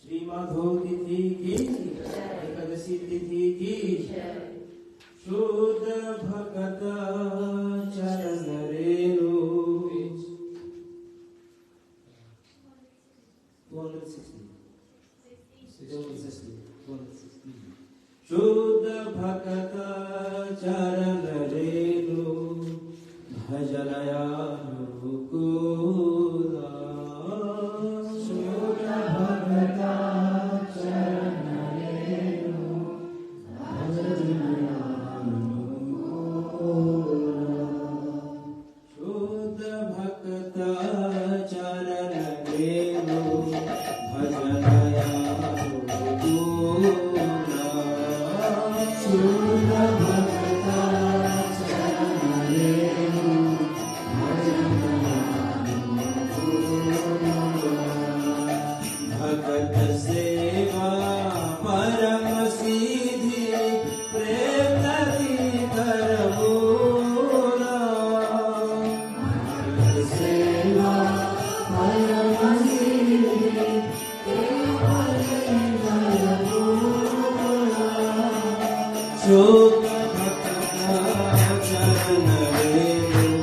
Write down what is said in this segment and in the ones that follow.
श्री माधव तिथि की, एकादशी तिथि की, शुद्ध भगत चरण रेणु 260 शुद्ध भगत चरण रेणु भजनयानुकूला शुद्ध भगत चरण रेणु भजनयानुकूला शुद्ध भगत चरण रेणु भजनयानुकूला शुद्ध भगत चरण रेणु भगत सेवा परम सीधी प्रेम नदी कर बोला भगत सेवा परम सीधी प्रेम नदी कर बोला शुद्ध भगत चरण रेणु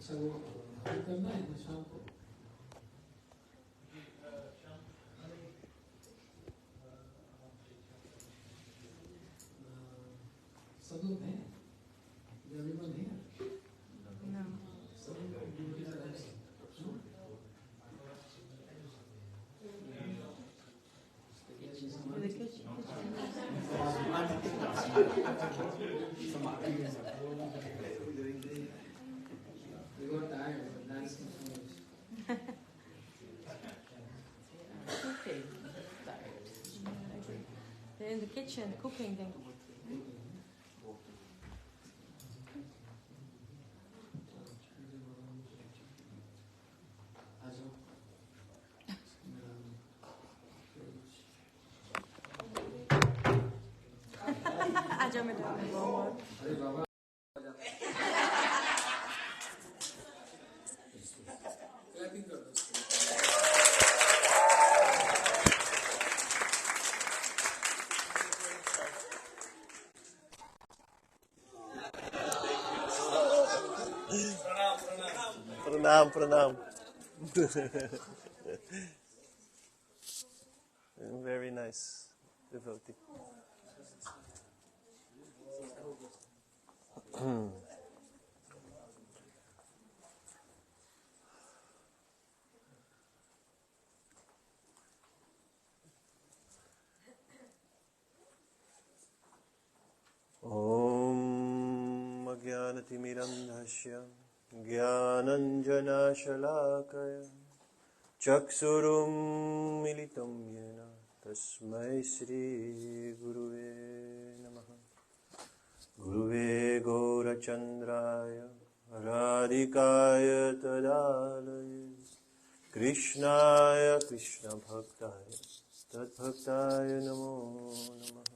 करना है ना शाम को सब लोग हैं everyone here No. The kitchen. We got tired of dancing so much. Cooking. Tired. Yeah, I agree. They're in the kitchen cooking. Then. आजा मैडम अरे बाबा क्लैपिंग कर दो प्रणाम प्रणाम very nice devotee. Om Ajnanatimirandhasya Jnananjanashalakaya Chaksurum Militam Yena Tasmai Shri Guruve Namaha Guruve Gaurachandraya Radhikaya Tadalaye Krishnaya Krishna Bhaktaya Tadbhaktaya Namo Namaha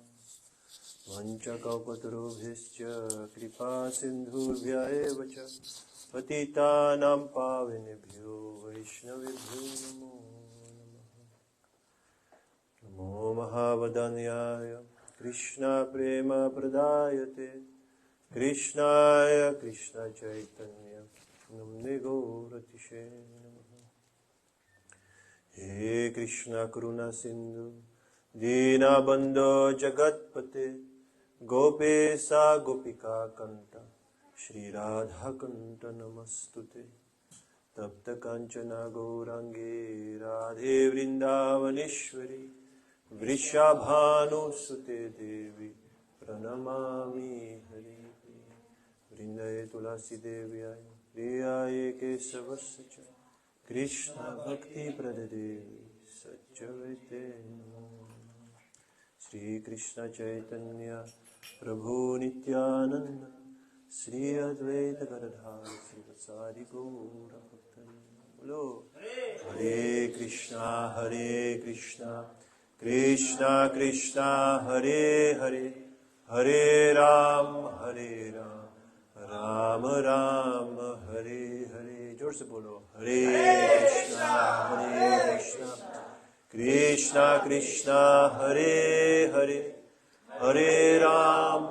Vanchakalpatarubhischa kripa sindhubhya eva cha patitanam pavinebhyo vaishnavibhyo namo namaha. Namo mahavadanyaya Krishna prema pradayate Krishnaya Krishna chaitanya namne gauratishe namaha. He Krishna karuna sindhu Dina bandho jagatpate Gopesa gopika kanta Shri Radha kanta namastute Tapta kanchana gaurangi Radhe vrindavaneshwari Vrishabhanu sute devi Pranamami hari Vrindaye tulasi devyaya Riyaye kesavasya Krishna bhakti pradadevi Satchavite namo Shri Krishna Chaitanya Prabhu Nityananda Shri Advaita Gadadhar Shri Vasari Gaura Bhakta Hare Krishna Krishna Krishna Hare Hare Hare Ram Ram Ram Hare Hare जोर से बोलो हरे Krishna Krishna Krishna Hare Hare Hare Ram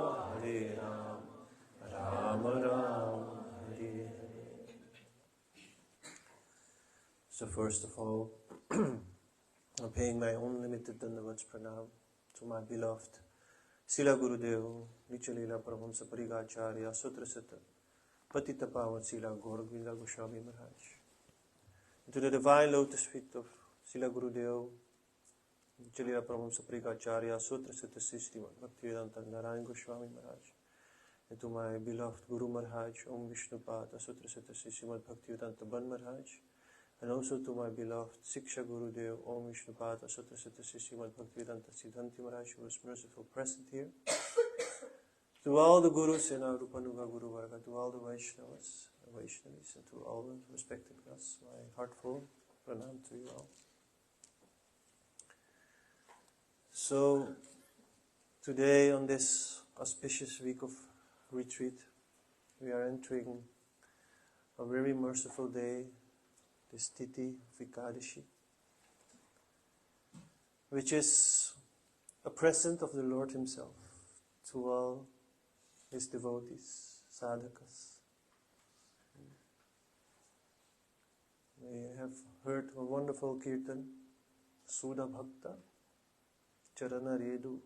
Ram Ram Hare Hare. So first of all, I'm paying my unlimited dandavats pranam to my beloved Srila Gurudev, Nichalila Paramahamsa Parigacharya, Sutrasata, Patita Pavan Srila Gauravinda Goswami Maharaj. To the divine lotus feet of Srila Gurudev, Nichalila Paramahamsa Parigacharya, Sutrasata Srimad Bhaktivedanta Narayan Goswami Maharaj. And to my beloved Guru Maharaj, Om Vishnupada, Sutrasata Srimad Bhaktivedanta Ban Maharaj. And also to my beloved Siksha Gurudev, Om Vishnupada, Sutrasata Srimad Bhaktivedanta Siddhanti Maharaj, who was merciful present here. To all the Gurus in our Rupanuga Guru Varga, to all the Vaishnavas, Vaishnavis, and to all the respected guests, my heartful pranam to you all. So, today on this auspicious week of retreat, we are entering a very merciful day, this Tithi of Ekadashi, which is a present of the Lord Himself to all His devotees, sadhakas. We have heard a wonderful kirtan, Sudha Bhakta, Charana Redu.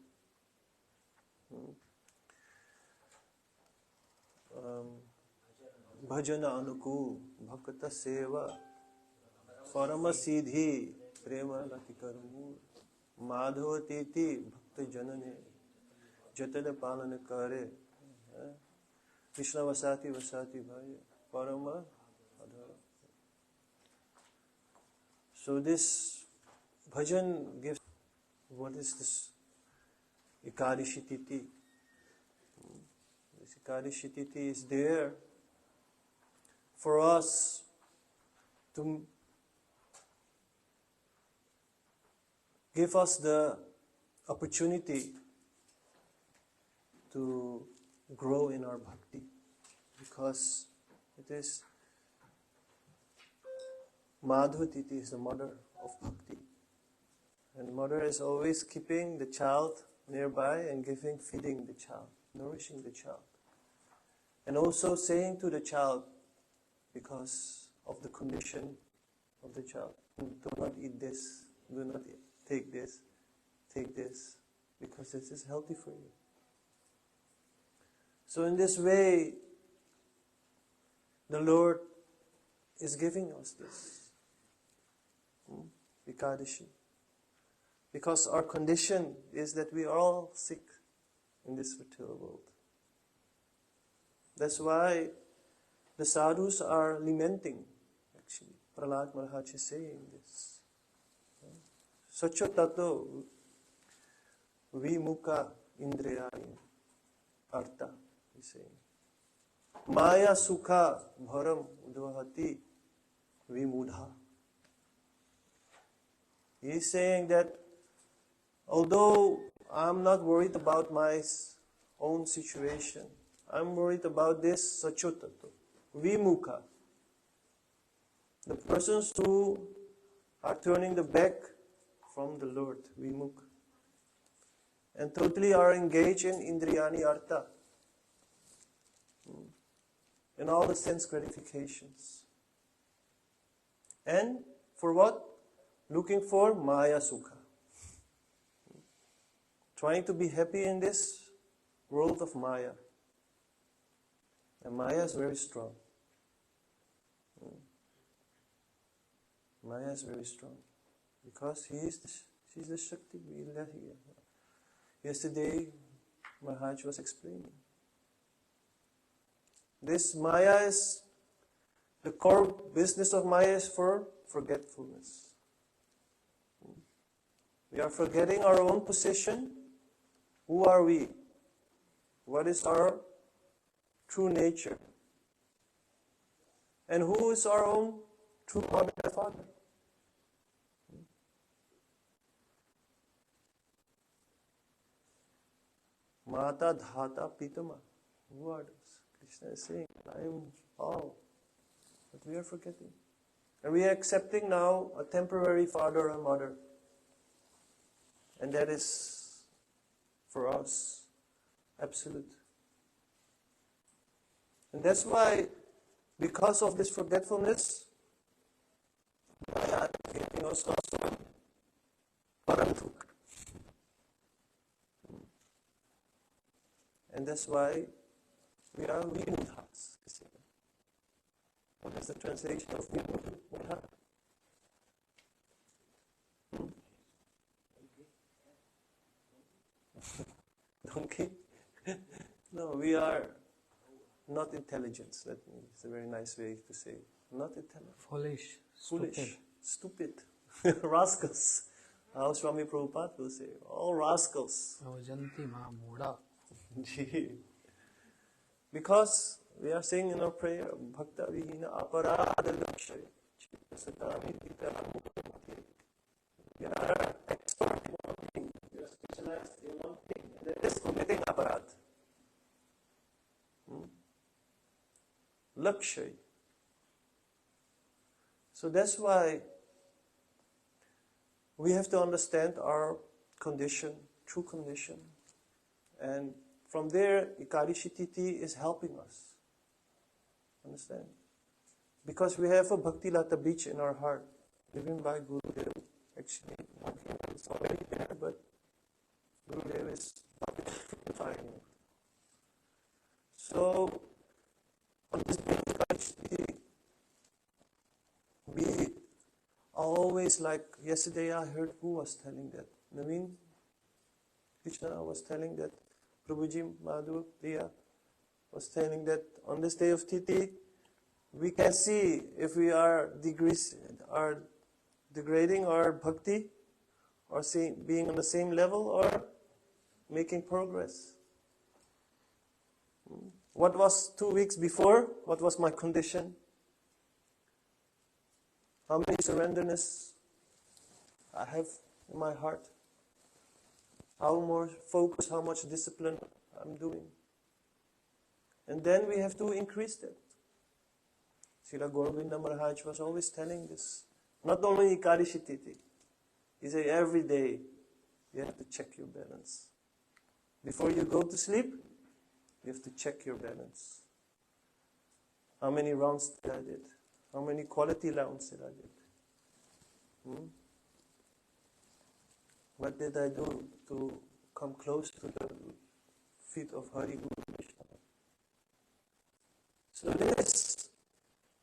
Bhajana Anukul, Bhakta Seva, Parama Siddhi, Prema Latikaru, Madhava Titi, Bhakta Janane, Jatana Palana Kare, Krishna Vasati Vasati Bhaya, Parama Adhara. So this bhajan gives, what is this? Ekadashi Titi. This Ekadashi Titi is there for us to give us the opportunity to grow in our bhakti, because it is Madhva Titi is the mother of bhakti, and mother is always keeping the child nearby and feeding the child, nourishing the child, and also saying to the child, because of the condition of the child, do not eat this, do not take this, because this is healthy for you. So in this way, the Lord is giving us this Ekadashi, because our condition is that we are all sick in this material world. That's why the sadhus are lamenting, actually. Prahlad Maharaj is saying this. Sacho tato vimukha indriyani artha, he's saying. Maya sukha bharam udvahati vimudha. He's saying that although I'm not worried about my own situation, I'm worried about this sachotato, vimukha. The persons who are turning the back from the Lord, vimukha, and totally are engaged in indriyani artha, in all the sense gratifications. And for what? Looking for Maya Sukha. Trying to be happy in this world of Maya. And Maya is very strong. Maya is very strong. Because she's the Shakti. Yesterday, Maharaj was explaining. This Maya is, the core business of Maya is for forgetfulness. We are forgetting our own position. Who are we? What is our true nature? And who is our own true mother and father? Mata Dhata Pitama. Who are those? Krishna is saying, I am all. But we are forgetting. And we are accepting now a temporary father and mother. And that is, for us, absolute. And that's why, because of this forgetfulness, Maya is giving us also paramdukha. And that's why we are vimudhas. What is the translation of vimudha? Donkey? No, we are not intelligent. It's a very nice way to say. Not intelligent. Foolish. Stupid. Rascals. How Swami Prabhupada will say. All rascals. Because we are saying in our prayer, Bhakta Vihina Aparada Lakshay. We are expert in one thing. We are specialized in one thing. That is committing aparad. Lakshay. So that's why we have to understand our condition, true condition. And from there, Ekadashi Titi is helping us. Understand? Because we have a Bhakti Lata beach in our heart, given by Gurudev. Actually, it's already there, but Gurudev is fructifying it. So, on this day, we always, like yesterday I heard who was telling that? Naveen Krishna was telling that, Prabhuji Madhu Priya was telling that on this day of Titi, we can see if we are degrading our bhakti, or being on the same level, or making progress. What was 2 weeks before? What was my condition? How many surrenderness I have in my heart? How more focus, how much discipline I'm doing. And then we have to increase that. Srila Govinda Maharaj was always telling this. Not only Ekadashi Titi. He said every day you have to check your balance. Before you go to sleep, you have to check your balance. How many rounds did I did? How many quality rounds did I did? What did I do to come close to the feet of Hari Guru Krishna? So this is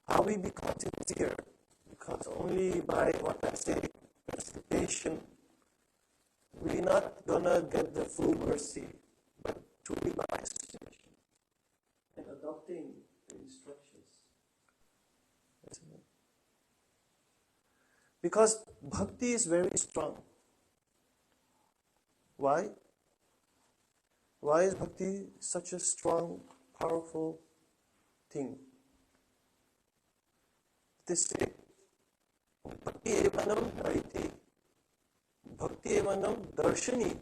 how we become sincere. Because only by what I say, recitation, we're not gonna get the full mercy, but truly by association and adopting the instructions. Because bhakti is very strong. Why? Why is bhakti such a strong, powerful thing? This say, bhakti evanam dhariti, bhakti evanam darshani,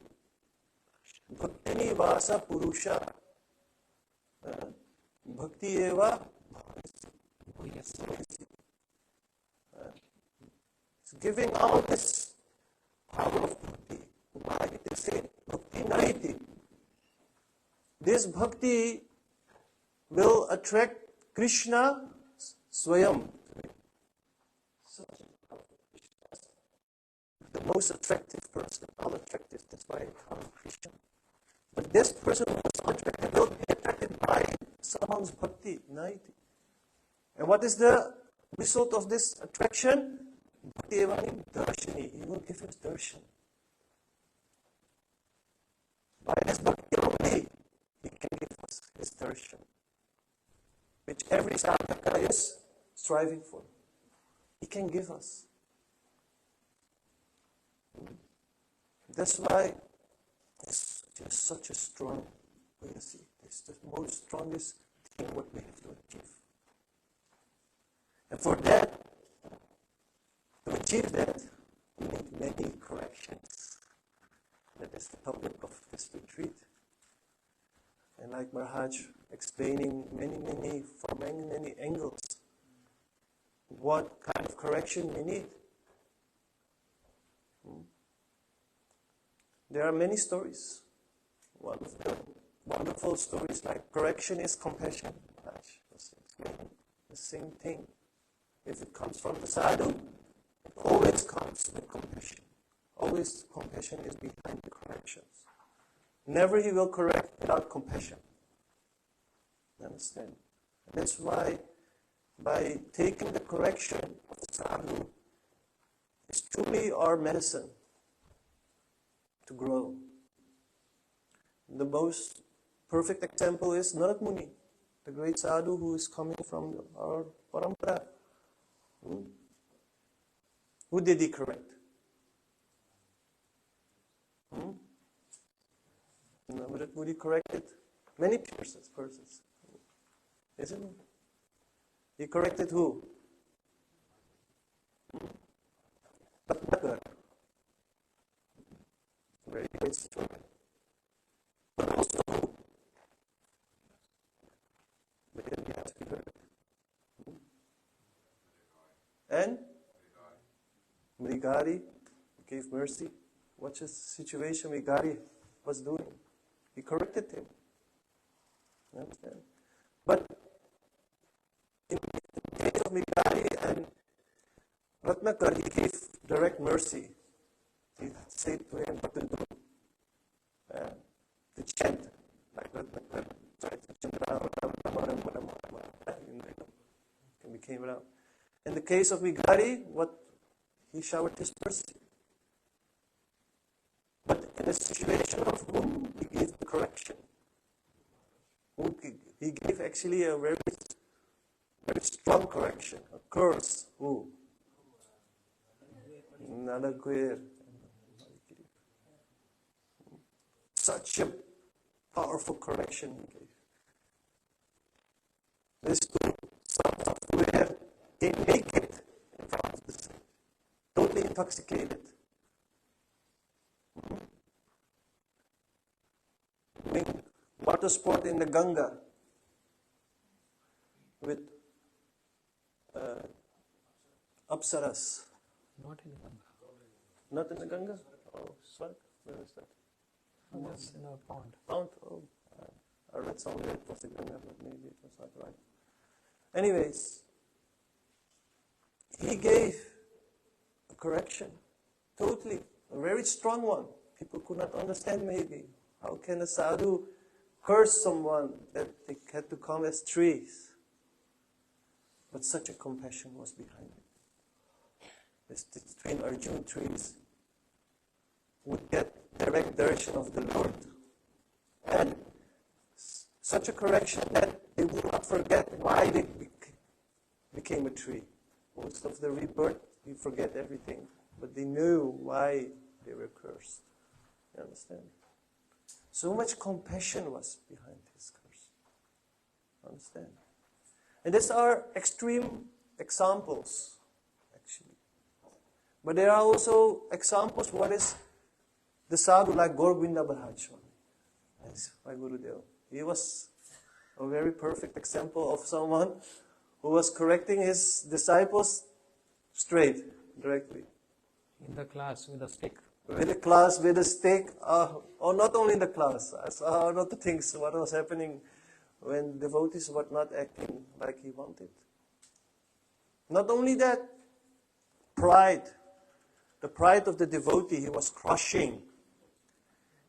bhaktini vasa purusha, bhakti eva it's giving all this power of bhakti. Why they say bhakti naiti? This bhakti will attract Krishna Swayam. The most attractive person, all attractive, that's why I call him Krishna. But this person who is attracted will be attracted by someone's bhakti, naiti. And what is the result of this attraction? Bhakti evanim darshani. He will give us darshan. By this bhakti only, he can give us his darshan, which every sadhaka is striving for. He can give us. That's why it's just such a strong legacy. It's the most strongest thing what we have to achieve. And for that, to achieve that, we need many corrections. That is the topic of this retreat. And like Maharaj explaining from many angles, what kind of correction we need. There are many stories. One of the wonderful stories like correction is compassion. Maharaj was explaining the same thing. If it comes from the sadhu, it always comes with compassion. Always compassion is behind the corrections. Never he will correct without compassion. Understand? That's why by taking the correction of the sadhu, it's truly our medicine to grow. The most perfect example is Narad Muni, the great sadhu who is coming from our parampara. Who did he correct? Narad Muni corrected many persons. Isn't it? He corrected who? Bhatnagar. Very great story. But also who? And Mrigari gave mercy. What's the situation Mrigari was doing? He corrected him. You understand? But in the days of Migari and Ratnakar, he gave direct mercy. He said to him what to do, to chant, like Ratnakar tried to chant and became Ram. In the case of Migari, what he showered his mercy. But in a situation of whom he gave the correction. He gave actually a very, very strong correction, a curse. Who? Nalaguir. Such a powerful correction he gave. These two sons of Guer came naked in front of the sun, totally intoxicated. Doing water sport in the Ganga with Apsaras. Not in the Ganga. Not in the Ganga? Oh, Swarg? Where is that? That's in a pond. Pond? Oh, I read somewhere it was the Ganga, but maybe it was not right. Anyways, he gave a correction, totally, a very strong one. People could not understand maybe. How can a sadhu curse someone that they had to come as trees? But such a compassion was behind it. This twin Arjun trees would get direct direction of the Lord. And such a correction that they would not forget why they became a tree. Most of the rebirth, we forget everything. But they knew why they were cursed. You understand? So much compassion was behind his curse. Understand? And these are extreme examples, actually. But there are also examples what is the sadhu like Govinda Maharaj. Yes, my Gurudev. He was a very perfect example of someone who was correcting his disciples straight, directly. In the class with a stick. With a class, with a stick, or not only in the class. I saw a lot of things, what was happening when devotees were not acting like he wanted. Not only that, pride. The pride of the devotee he was crushing.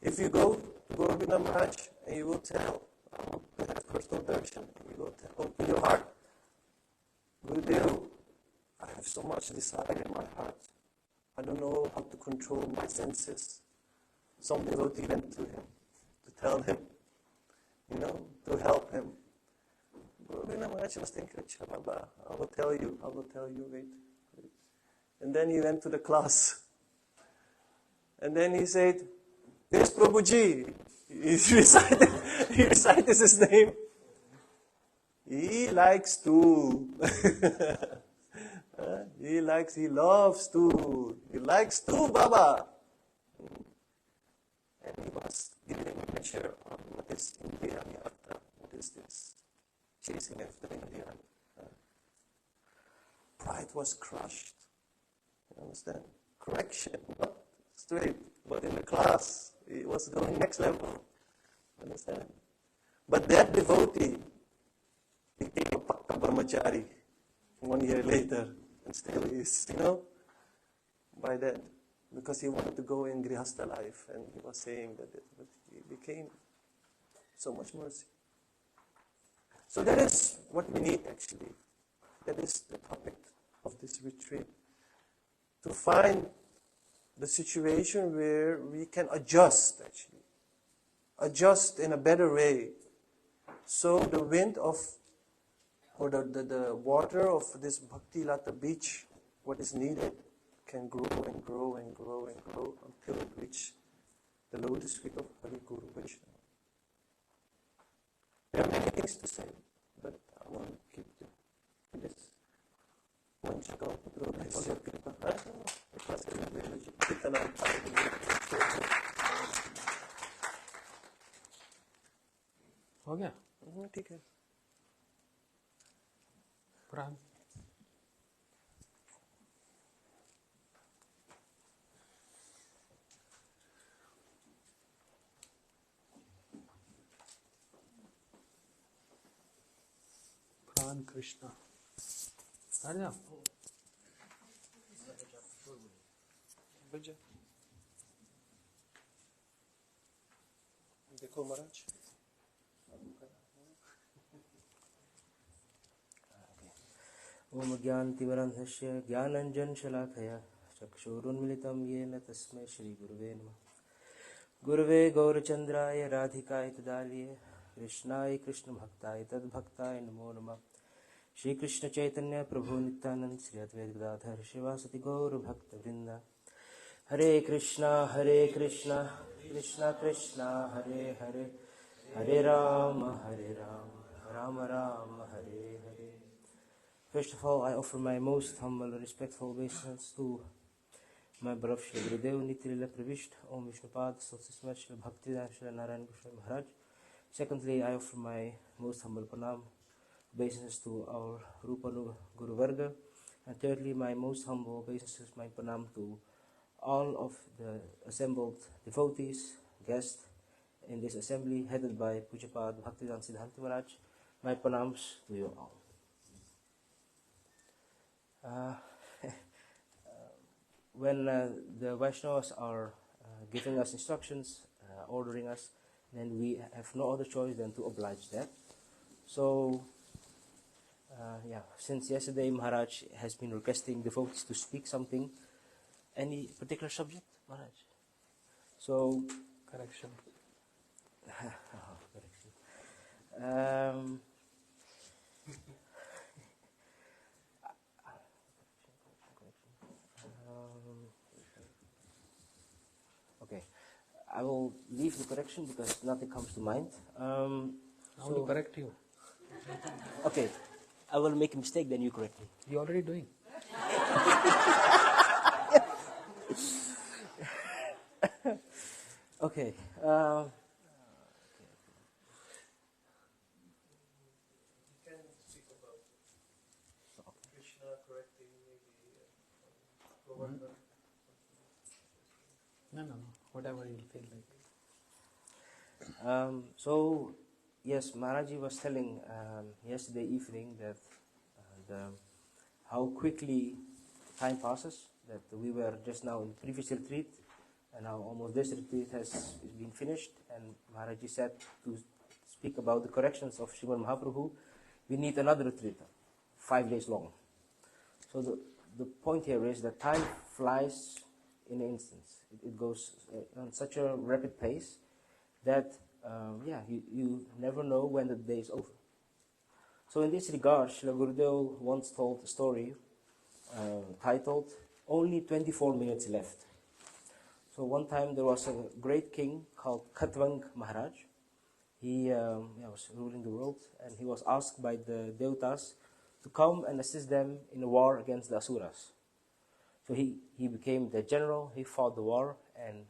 If you go to Govinda Maharaj and you will tell, I want to have personal darshan, you will tell, open your heart. Gurudev, I have so much desire in my heart. I don't know how to control my senses. Some devotee went to him to tell him, to help him. Govinda Maharaj was thinking, Baba, I will tell you, wait. And then he went to the class. And then he said, yes, Prabhuji. He recited his name. He likes to. He loves to. He likes to, Baba. And he was giving a measure on what is Indriya Artha. What is this? Chasing after Indriya. Pride was crushed. You understand? Correction, not straight, but in the class, he was going next level. Understand? But that devotee became a Pakka Brahmachari 1 year later, and still is, by that, because he wanted to go in Grihastha life, and he was saying that but he became so much mercy. So that is what we need actually. That is the topic of this retreat. To find the situation where we can adjust actually. Adjust in a better way. So the wind of, or the water of this Bhakti Lata beach, what is needed, can grow and grow and grow and grow until it reaches the lotus feet of Hari Guru Vaishnava. There are many things to say, but I want to keep this. हो गया? ठीक है. प्राण. प्राण कृष्णा. बैठ जाओ बैठ जाओ देखो महाराज ओम ज्ञानतिमिरान्धस्य ज्ञानञ्जनशलाकया चक्षुरुन्मिलितं येन तस्मै श्रीगुरुवे नमः। गुरुवे गौरचन्द्राय राधिकाय तदालये कृष्णाय कृष्णभक्ताय तद्भक्ताय नमो नमः। श्रीकृष्णचैतन्य प्रभु नित्यानंद श्री अद्वैत गदाधर शिवासति गौरभक्तवृन्द। हरे कृष्णा कृष्णा कृष्णा हरे हरे, हरे Ram Ram Ram Hare Hare. First of all, I offer my most humble, respectful obeisance to my beloved Shri Gurudev Nityalila Pravishta Om Vishnupad Sosismat Shri Bhaktivedanta Shri Narayan Goswami Maharaj. Secondly, I offer my most humble pranam, obeisances to our Rupanu Guru Varga. And thirdly, my most humble obeisances, my pranam to all of the assembled devotees, guests in this assembly headed by Pujapad Bhaktivedanta Siddhanta Maharaj. My pranams to you all. When the Vaishnavas are giving us instructions, ordering us, then we have no other choice than to oblige that. So, since yesterday Maharaj has been requesting devotees to speak something, any particular subject, Maharaj? So, correction correction. Okay, I will leave the correction because nothing comes to mind. I want to correct you. Okay, I will make a mistake, then you correct me. You already doing. Okay. Krishna correcting No, whatever you feel like. So, yes, Maharaji was telling yesterday evening that how quickly time passes, that we were just now in the previous retreat, and now almost this retreat has been finished, and Maharaji said to speak about the corrections of Srimad Mahaprabhu, we need another retreat, 5 days long. So the point here is that time flies in an instant. It goes on such a rapid pace that you never know when the day is over. So in this regard, Srila Gurudev once told a story titled, "Only 24 minutes left." So one time there was a great king called Khatvang Maharaj. He was ruling the world, and he was asked by the Devatas to come and assist them in a war against the Asuras. So he became the general, he fought the war, and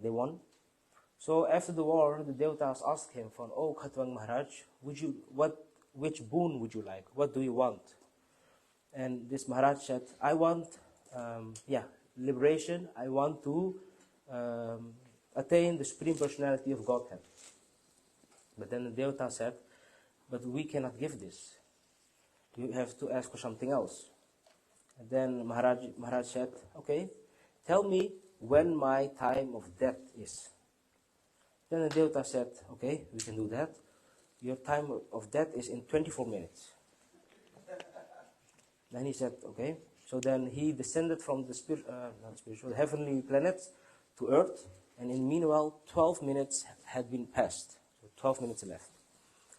they won. So after the war, the Devatas asked him, "Oh Khatvang Maharaj, which boon would you like? What do you want?" And this Maharaj said, "I want liberation. I want to attain the Supreme Personality of Godhead." But then the Devata said, "But we cannot give this. You have to ask for something else." And then Maharaj said, "Okay, tell me when my time of death is." Then the Devata said, "Okay, we can do that. Your time of death is in 24 minutes. Then he said, "Okay." So then he descended from the heavenly planets to earth, and in the meanwhile, 12 minutes had been passed. So 12 minutes left.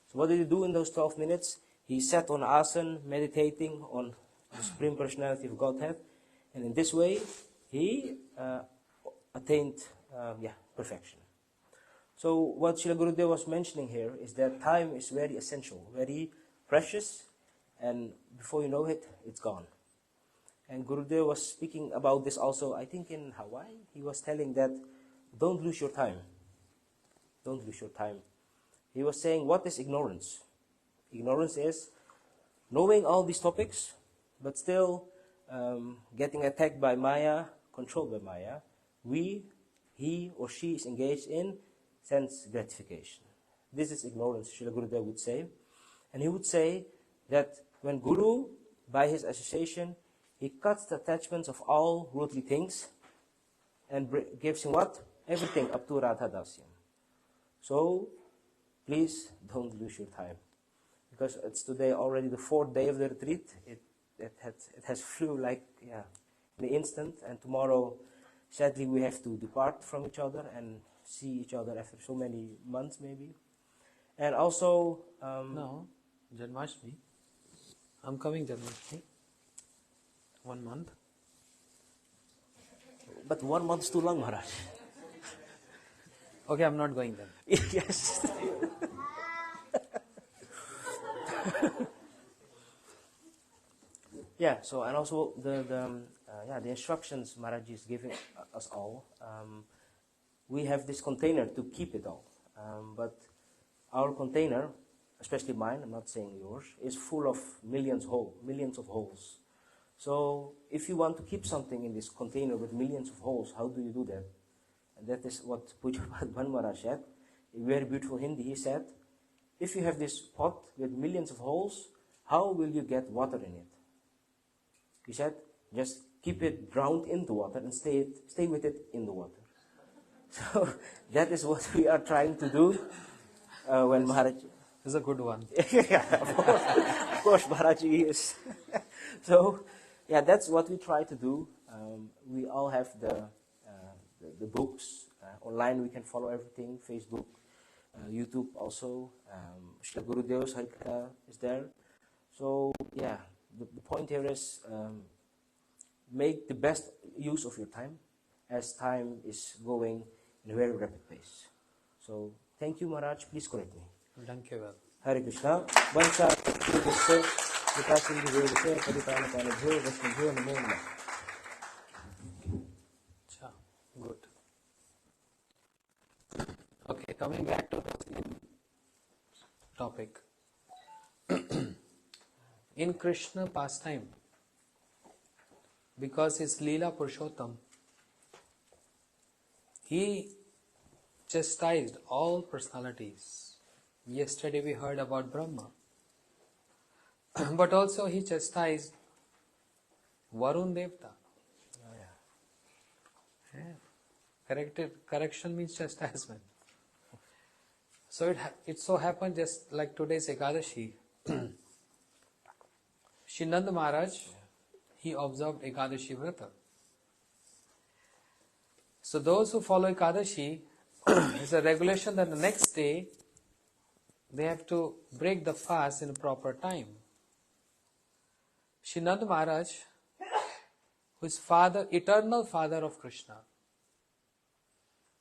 So what did he do in those 12 minutes? He sat on asana, meditating on the Supreme Personality of Godhead, and in this way, he attained perfection. So what Srila Gurudev was mentioning here is that time is very essential, very precious, and before you know it, it's gone. And Gurudev was speaking about this also, I think in Hawaii. He was telling that don't lose your time. Don't lose your time. He was saying, what is ignorance? Ignorance is knowing all these topics, but still getting attacked by Maya, controlled by Maya. He or she is engaged in sense gratification. This is ignorance, Srila Gurudev would say. And he would say that when Guru, by his association, he cuts the attachments of all worldly things and gives him what? Everything up to Radha Dasyam. So, please don't lose your time. Because it's today already the 4th day of the retreat. It has flew like, in an instant. And tomorrow, sadly, we have to depart from each other and see each other after so many months maybe. And also... No, Janmashtami. I'm coming Janmashtami. 1 month. But 1 month is too long, Maharaj. Okay, I'm not going then. Yes. Yeah, so and also the instructions Maharaj is giving us all. We have this container to keep it all. But our container, especially mine, I'm not saying yours, is full of millions of holes. So if you want to keep something in this container with millions of holes, how do you do that? And that is what Pujapad Bhan Maharaj said. In very beautiful Hindi, he said, if you have this pot with millions of holes, how will you get water in it? He said, just keep it drowned into water and stay with it in the water. So that is what we are trying to do when Maharaj... It's a good one. Yeah, of course, Maharaj is. So, yeah, that's what we try to do. We all have the books. Online we can follow everything, Facebook, YouTube also. Shri Gurudev's Harikatha is there. So, yeah, the point here is make the best use of your time as time is going in a very rapid pace. So, thank you, Maharaj. Please correct me. Thank you well. Hare Krishna. Vansa Krishna Vikasindhu Vedase Padipana Panabhyo Vaishnabhyo Namo Namah. Cha, good. Okay, coming back to the same topic. In Krishna pastime, because he's Leela Purushottam, he chastised all personalities. Yesterday we heard about Brahma. But also he chastised Varun Devta. Correction means chastisement. So it so happened just like today's Ekadashi. Shri Nanda Maharaj, he observed Ekadashi Vrata. So those who follow Ekadashi, there's a regulation that the next day they have to break the fast in proper time. Shri Nanda Maharaj, who is eternal father of Krishna,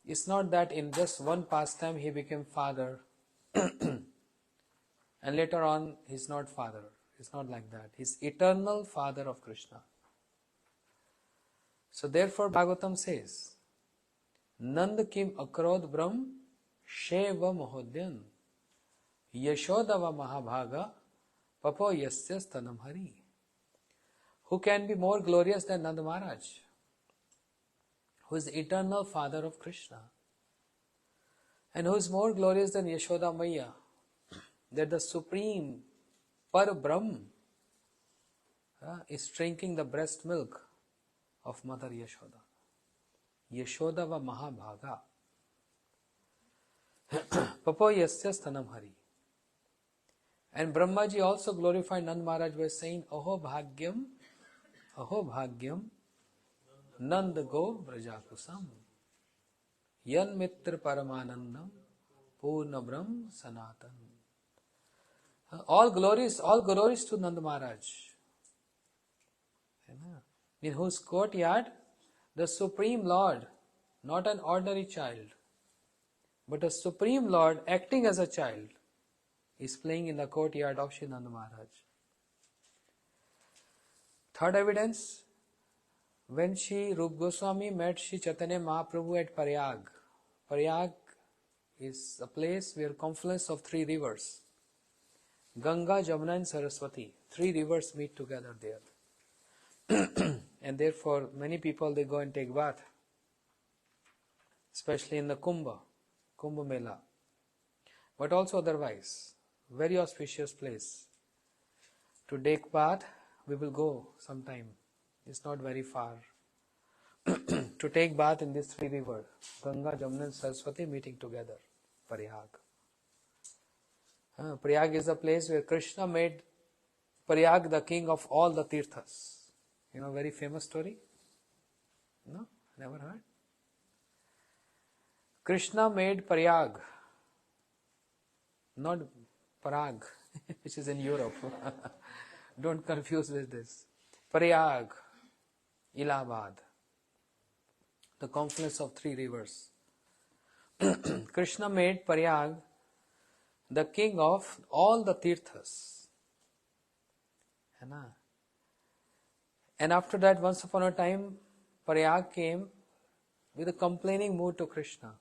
it's not that in just one pastime he became father and later on he's not father. It's not like that. He's eternal father of Krishna. So therefore Bhagavatam says, Nand kim akrodh brahm sheva mahodyan yashodava mahabhaga papo yasya stanam hari. Who can be more glorious than Nanda Maharaj, who is the eternal father of Krishna, and who is more glorious than Yashoda Maya, that the supreme Par Brahm is drinking the breast milk of Mother Yashoda. Yashodava Mahabhaga. Papo Yasya Stanam Hari. And Brahmaji also glorified Nand Maharaj by saying, Aho Bhagyam, Nand Go Brajakusam, Yan Mitra Paramanandam, Purna Brahm Sanatan. All glories to Nand Maharaj, in whose courtyard the Supreme Lord, not an ordinary child, but a Supreme Lord acting as a child, is playing in the courtyard of Shri Nanda Maharaj. Third evidence, when Shri Rup Goswami met Shri Chaitanya Mahaprabhu at Prayag. Prayag is a place where confluence of 3 rivers, Ganga, Jamuna and Saraswati, 3 rivers meet together there. And therefore many people, they go and take bath, especially in the Kumbh Mela, but also otherwise, very auspicious place. To take bath, we will go sometime. It's not very far. To take bath in these three rivers, Ganga, Jamuna and Saraswati meeting together, Prayag. Prayag is a place where Krishna made Prayag the king of all the tirthas. You know, very famous story? No? Never heard? Krishna made Prayag, not Prague, which is in Europe. Don't confuse with this. Prayag, Allahabad, the confluence of three rivers. Krishna made Prayag the king of all the tirthas. And after that, once upon a time, Prayag came with a complaining mood to Krishna.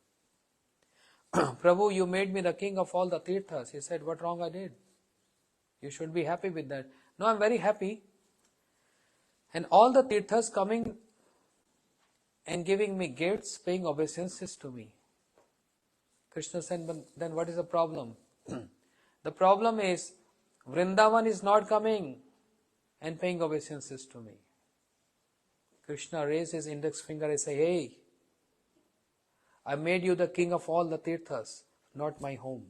Prabhu, you made me the king of all the tirthas. He said, what wrong I did? You should be happy with that. No, I'm very happy. And all the tirthas coming and giving me gifts, paying obeisances to me. Krishna said, but then what is the problem? The problem is, Vrindavan is not coming and paying obeisances to me. Krishna raised his index finger and said, hey, I made you the king of all the tirthas, not my home.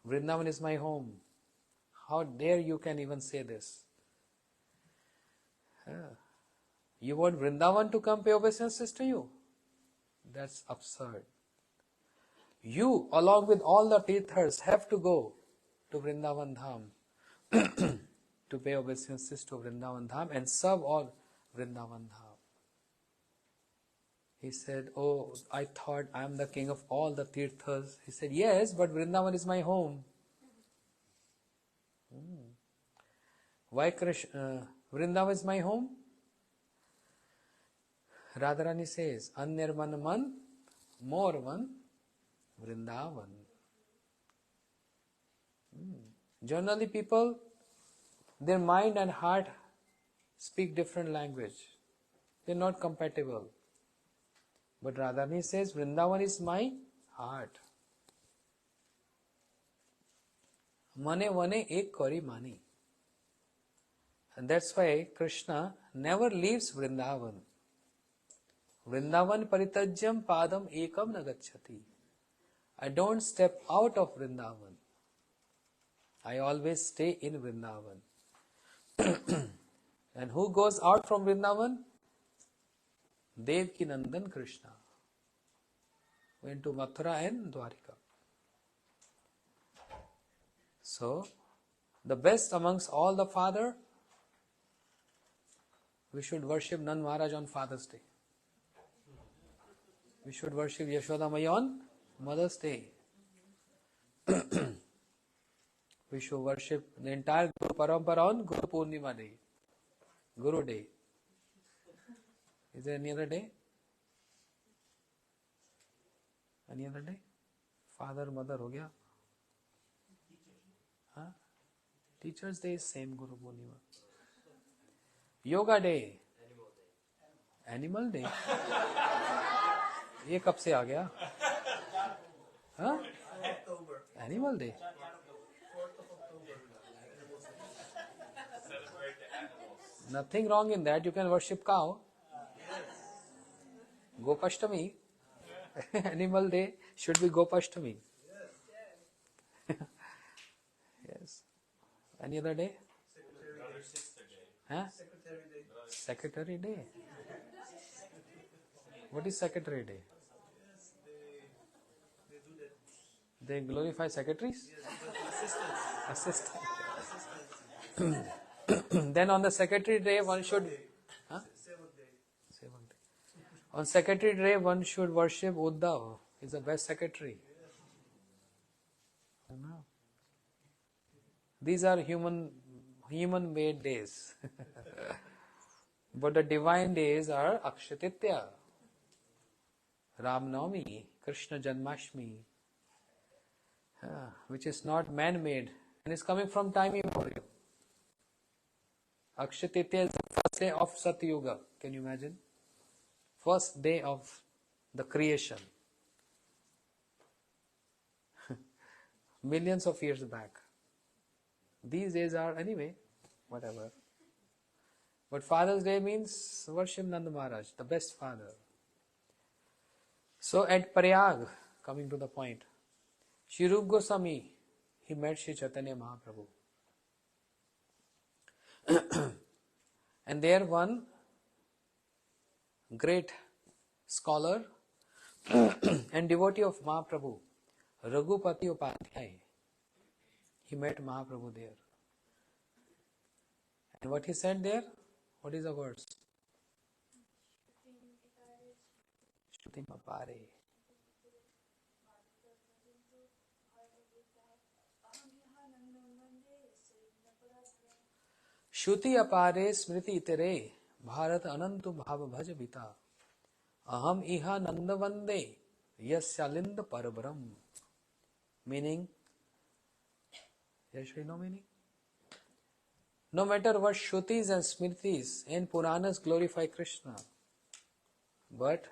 Vrindavan is my home. How dare you can even say this? You want Vrindavan to come pay obeisances to you? That's absurd. You, along with all the tirthas, have to go to Vrindavan Dham to pay obeisances to Vrindavan Dham and serve all Vrindavan Dham. He said, oh, I thought I am the king of all the tirthas. He said, yes, but Vrindavan is my home. Why Vrindavan is my home? Radharani says, Anirman man, more one, Vrindavan. Generally people, their mind and heart speak different language. They are not compatible. But Radharani says, Vrindavan is my heart. Mane vane ek kori mani. And that's why Krishna never leaves Vrindavan. Vrindavan paritajyam padam ekam nagacchati. I don't step out of Vrindavan. I always stay in Vrindavan. And who goes out from Vrindavan? Devaki Nandan Krishna went to Mathura and Dwarika. So, the best amongst all the father, we should worship Nand Maharaj on Father's Day. We should worship Yashoda Maya on Mother's Day. We should worship the entire Guru Parampara on Guru Purnima Day, Guru Day. Is there any other day? Any other day? Father, mother ho gaya? Huh? Teachers Day is same Guru Purnima. Yoga Day. Animal Day. ये कब से आ गया? हाँ? Animal Day. Nothing wrong in that. You can worship cow. Gopashtami. Animal Day should be Gopashtami. Yes. Any other day? Huh? Secretary Day. What is Secretary Day? They glorify secretaries? Assistant. Then on the Secretary Day, one should... Huh? Seventh day. On Secretary Day, one should worship Uddhav. He's the best secretary. These are human-made days. But the divine days are Akshatitya, Ram Navami, Krishna Janmashtami, which is not man-made and is coming from time immemorial. Akshatitya is the first day of Satyuga. Can you imagine? First day of the creation. Millions of years back. These days are anyway, whatever. But Father's Day means worship Nanda Maharaj, the best father. So at Prayag, coming to the point, Shri Rup Goswami, he met Shri Chaitanya Mahaprabhu. And there one great scholar and devotee of Mahaprabhu, Raghupati Upadhyay, he met Mahaprabhu there. And what he said there? What is the verse? Shruti Mapare. Shruti apare smriti itere bharat anantu bhava bhaj vita aham iha nandavande yasyalinda parabram. Meaning, yes, we know meaning? No matter what Shrutis and Smritis and Puranas glorify Krishna, but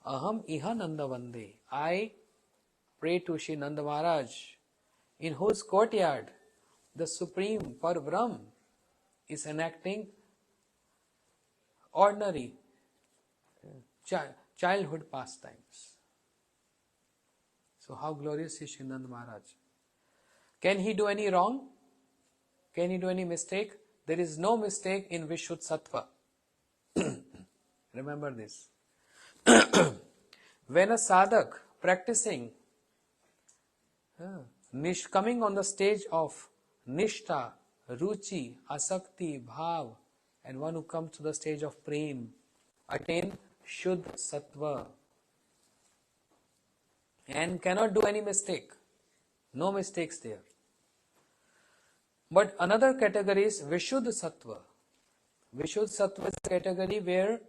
aham iha nandavande, I pray to Shri Nanda Maharaj, in whose courtyard the Supreme Parabram is enacting ordinary childhood pastimes. So how glorious is Shri Nanda Maharaj? Can he do any wrong? Can he do any mistake? There is no mistake in Vishuddha Sattva. Remember this. When a sadhak practicing, coming on the stage of Nishtha, Ruchi, Asakti, Bhav, and one who comes to the stage of Prem, attain Shuddha Sattva and cannot do any mistake. No mistakes there. But another category is Vishuddha Sattva. Vishuddha Sattva is a category where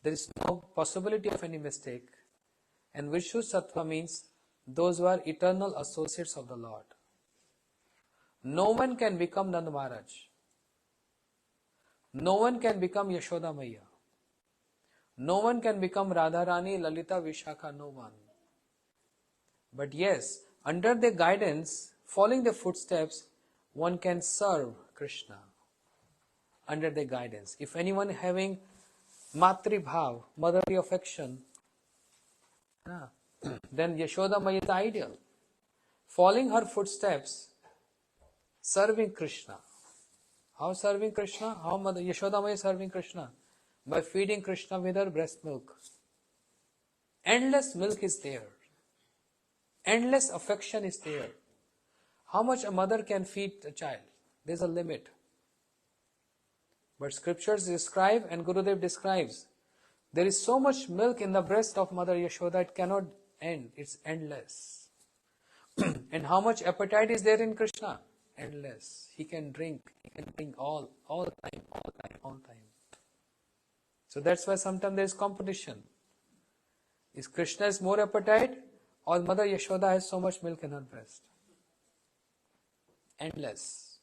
there is no possibility of any mistake. And Vishuddha Sattva means those who are eternal associates of the Lord. No one can become Nanda Maharaj. No one can become Yashoda Maya. No one can become Radharani, Lalita, Vishakha, no one. But yes, under their guidance, following their footsteps, one can serve Krishna under their guidance. If anyone having Matri Bhav, motherly affection, then Yashoda Maya is the ideal. Following her footsteps, serving Krishna. How serving Krishna? How Mother Yashoda Maya is serving Krishna? By feeding Krishna with her breast milk. Endless milk is there. Endless affection is there. How much a mother can feed a child? There is a limit. But scriptures describe and Gurudev describes, there is so much milk in the breast of Mother Yashoda, it cannot end. It's endless. And how much appetite is there in Krishna? Endless. He can drink all the time. So that's why sometimes there is competition. Is Krishna's more appetite or Mother Yashoda has so much milk in her breast? Endless.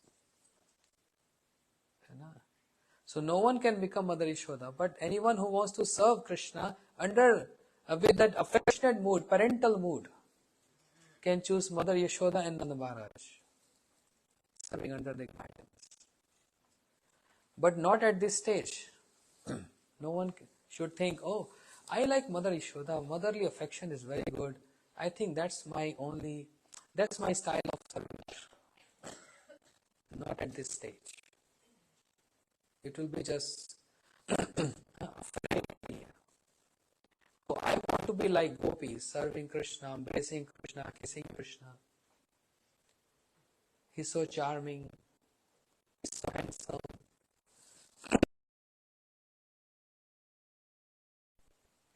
So no one can become Mother Yashoda, but anyone who wants to serve Krishna under with that affectionate mood, parental mood, can choose Mother Yashoda and Nanda Maharaj, serving under their guidance. But not at this stage. No one should think, oh, I like Mother Yashoda, motherly affection is very good. I think that's my style of service. Not at this stage. It will be just so I want to be like gopis, serving Krishna, embracing Krishna, kissing Krishna. He's so charming, he's so handsome.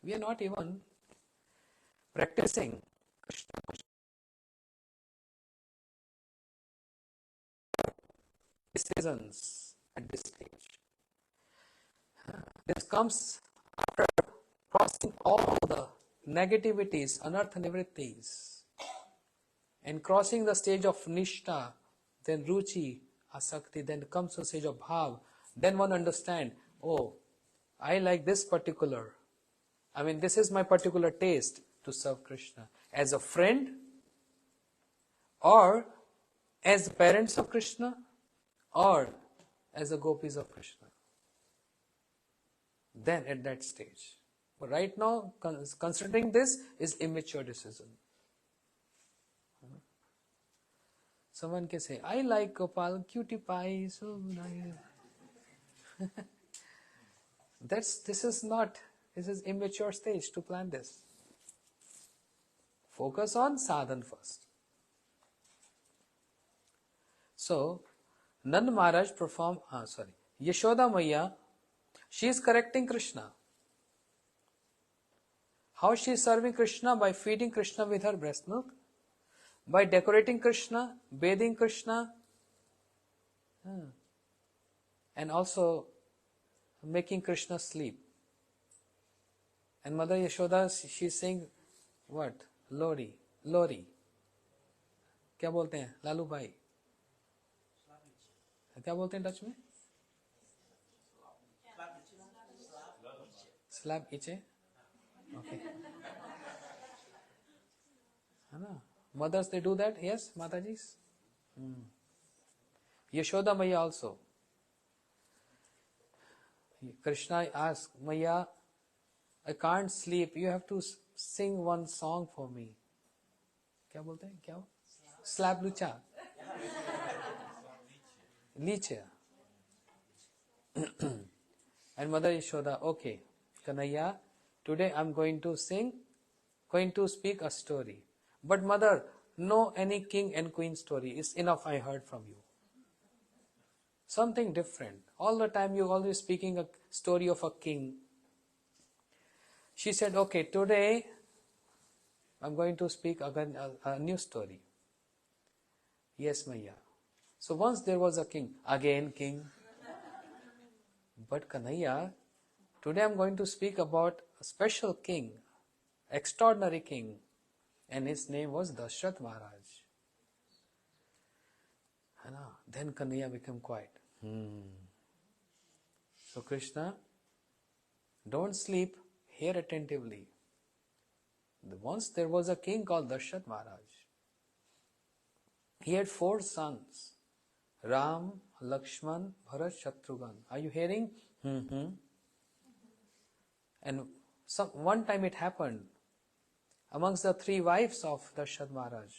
We are not even practicing Krishna. Decisions at this stage. This comes after crossing all the negativities, anartha nivrittis, and crossing the stage of Nishtha, then Ruchi, Asakti, then comes to the stage of Bhav. Then one understands, oh, I like this is my particular taste to serve Krishna. As a friend or as parents of Krishna or as the gopis of Krishna. Then at that stage. But right now, considering this is immature decision. Someone can say, I like Gopal, cutie pie, so nice. This is immature stage to plan this. Focus on sadhan first. So, Nand Maharaj Yashoda Maya, she is correcting Krishna. How she is serving Krishna? By feeding Krishna with her breast milk, by decorating Krishna, bathing Krishna, and also making Krishna sleep. And Mother Yashoda, she is saying, what? Lori. क्या बोलते हैं लालू भाई? क्या बोलते हैं Dutch में? Slab iche? Okay. है ना? Mothers, they do that? Yes, Matajis? Yashoda Maya also. Krishna asked, Maya, I can't sleep. You have to sing one song for me. क्या बोलते हैं? क्या? Slab lucha. Licha. And Mother Yashoda, okay, Kanaya, today I'm going to speak a story. But Mother, no any king and queen story. It's enough I heard from you. Something different. All the time you're always speaking a story of a king. She said, okay, today I'm going to speak again a new story. Yes, Maya. So once there was a king, again king. But Kanhaiya, today I'm going to speak about a special king, extraordinary king, and his name was Dashrath Maharaj. Then Kanhaiya became quiet. So Krishna, don't sleep, hear attentively. Once there was a king called Dashrath Maharaj. He had 4 sons, Ram, Lakshman, Bharat, Shatrughan. Are you hearing? And one time it happened, amongst the 3 wives of Dashrath Maharaj,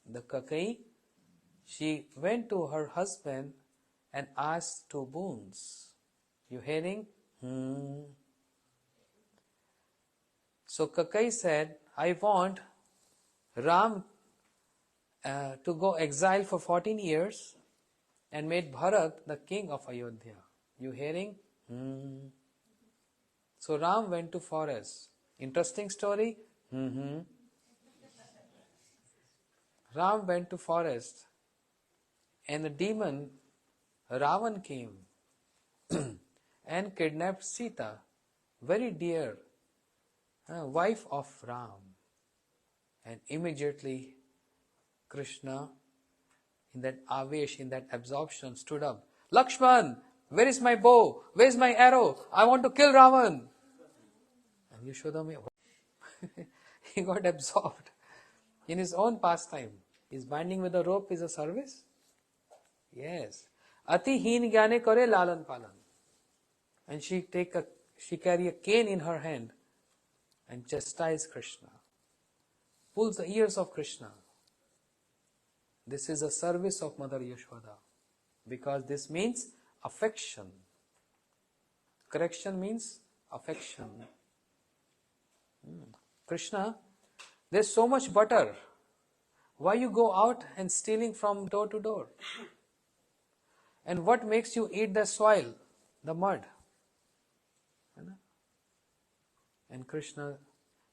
the Kakai, she went to her husband and asked 2 boons. You hearing? So Kakai said, I want Ram to go exile for 14 years and made Bharat the king of Ayodhya. You hearing? So Ram went to forest. Interesting story? Ram went to forest and the demon Ravan came and kidnapped Sita, very dear wife of Ram. And immediately Krishna, in that avesh, in that absorption, stood up. Lakshman, where is my bow? Where is my arrow? I want to kill Ravan. And Yashoda, he got absorbed in his own pastime. Is binding with a rope is a service? Yes. Ati heen gyane kare lalan palan. And she carry a cane in her hand and chastise Krishna. Pulls the ears of Krishna. This is a service of Mother Yashoda, because this means affection. Correction means affection. Krishna, there's so much butter. Why you go out and stealing from door to door? And what makes you eat the soil, the mud? And Krishna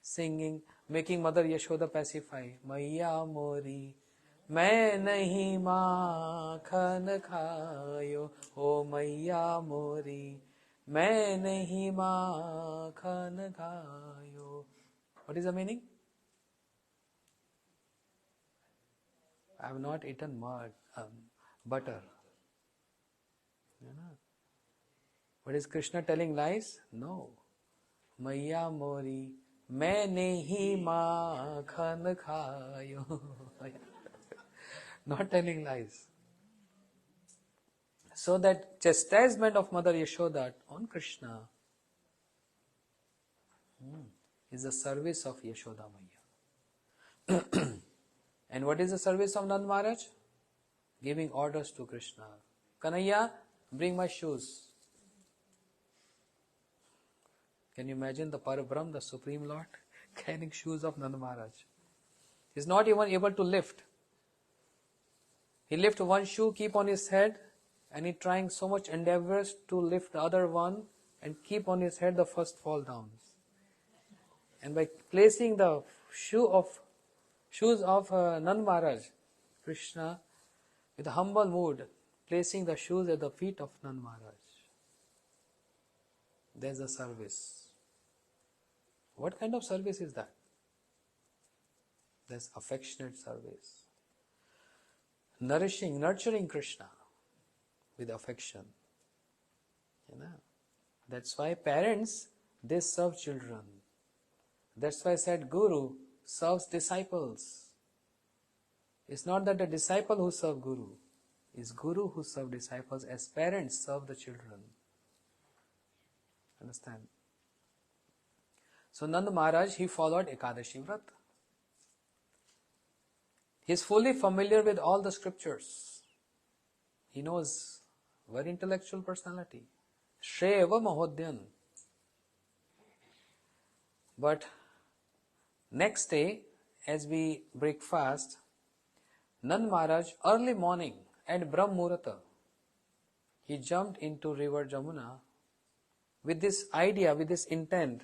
singing, making Mother Yashoda pacify. Maya mori, मैं नहीं माखन खायो, ओ मैया मोरी, मैं नहीं माखन खायो. What is the meaning? I have not eaten butter. But is Krishna telling lies? No. Maya mori, मैं नहीं माखन खायो. not telling lies. So that chastisement of Mother Yashoda on Krishna is the service of Yashoda Maya. And what is the service of Nand Maharaj? Giving orders to Krishna. Kanaya, bring my shoes. Can you imagine the Parabrahm, the Supreme Lord, carrying shoes of Nand Maharaj? He's not even able to lift. He lift one shoe, keep on his head, and he trying so much endeavors to lift the other one and keep on his head, the first fall down. And by placing the shoes of Nand Maharaj, Krishna, with a humble mood, placing the shoes at the feet of Nand Maharaj. There's a service. What kind of service is that? There's affectionate service. Nurturing Krishna with affection. That's why parents, they serve children. That's why I said Guru serves disciples. It's not that the disciple who serve Guru. It's Guru who serve disciples as parents serve the children. Understand? So Nand Maharaj, he followed Ekadashi Vrat. He is fully familiar with all the scriptures. He knows, very intellectual personality. Shreva Mahodyan. But next day, as we break fast, Nand Maharaj, early morning at Brahm Murata, he jumped into river Jamuna with this idea, with this intent,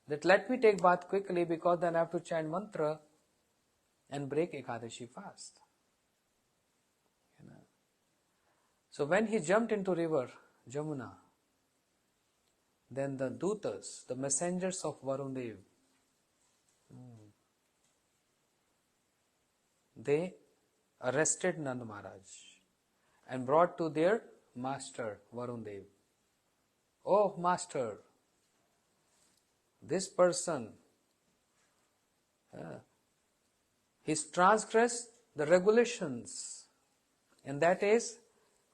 that let me take bath quickly because then I have to chant mantra and break Ekadashi fast. So when he jumped into river Jamuna, then the Dutas, the messengers of Varun Dev, they arrested Nand Maharaj and brought to their master Varun Dev. Oh master, this person, he's transgressed the regulations, and that is,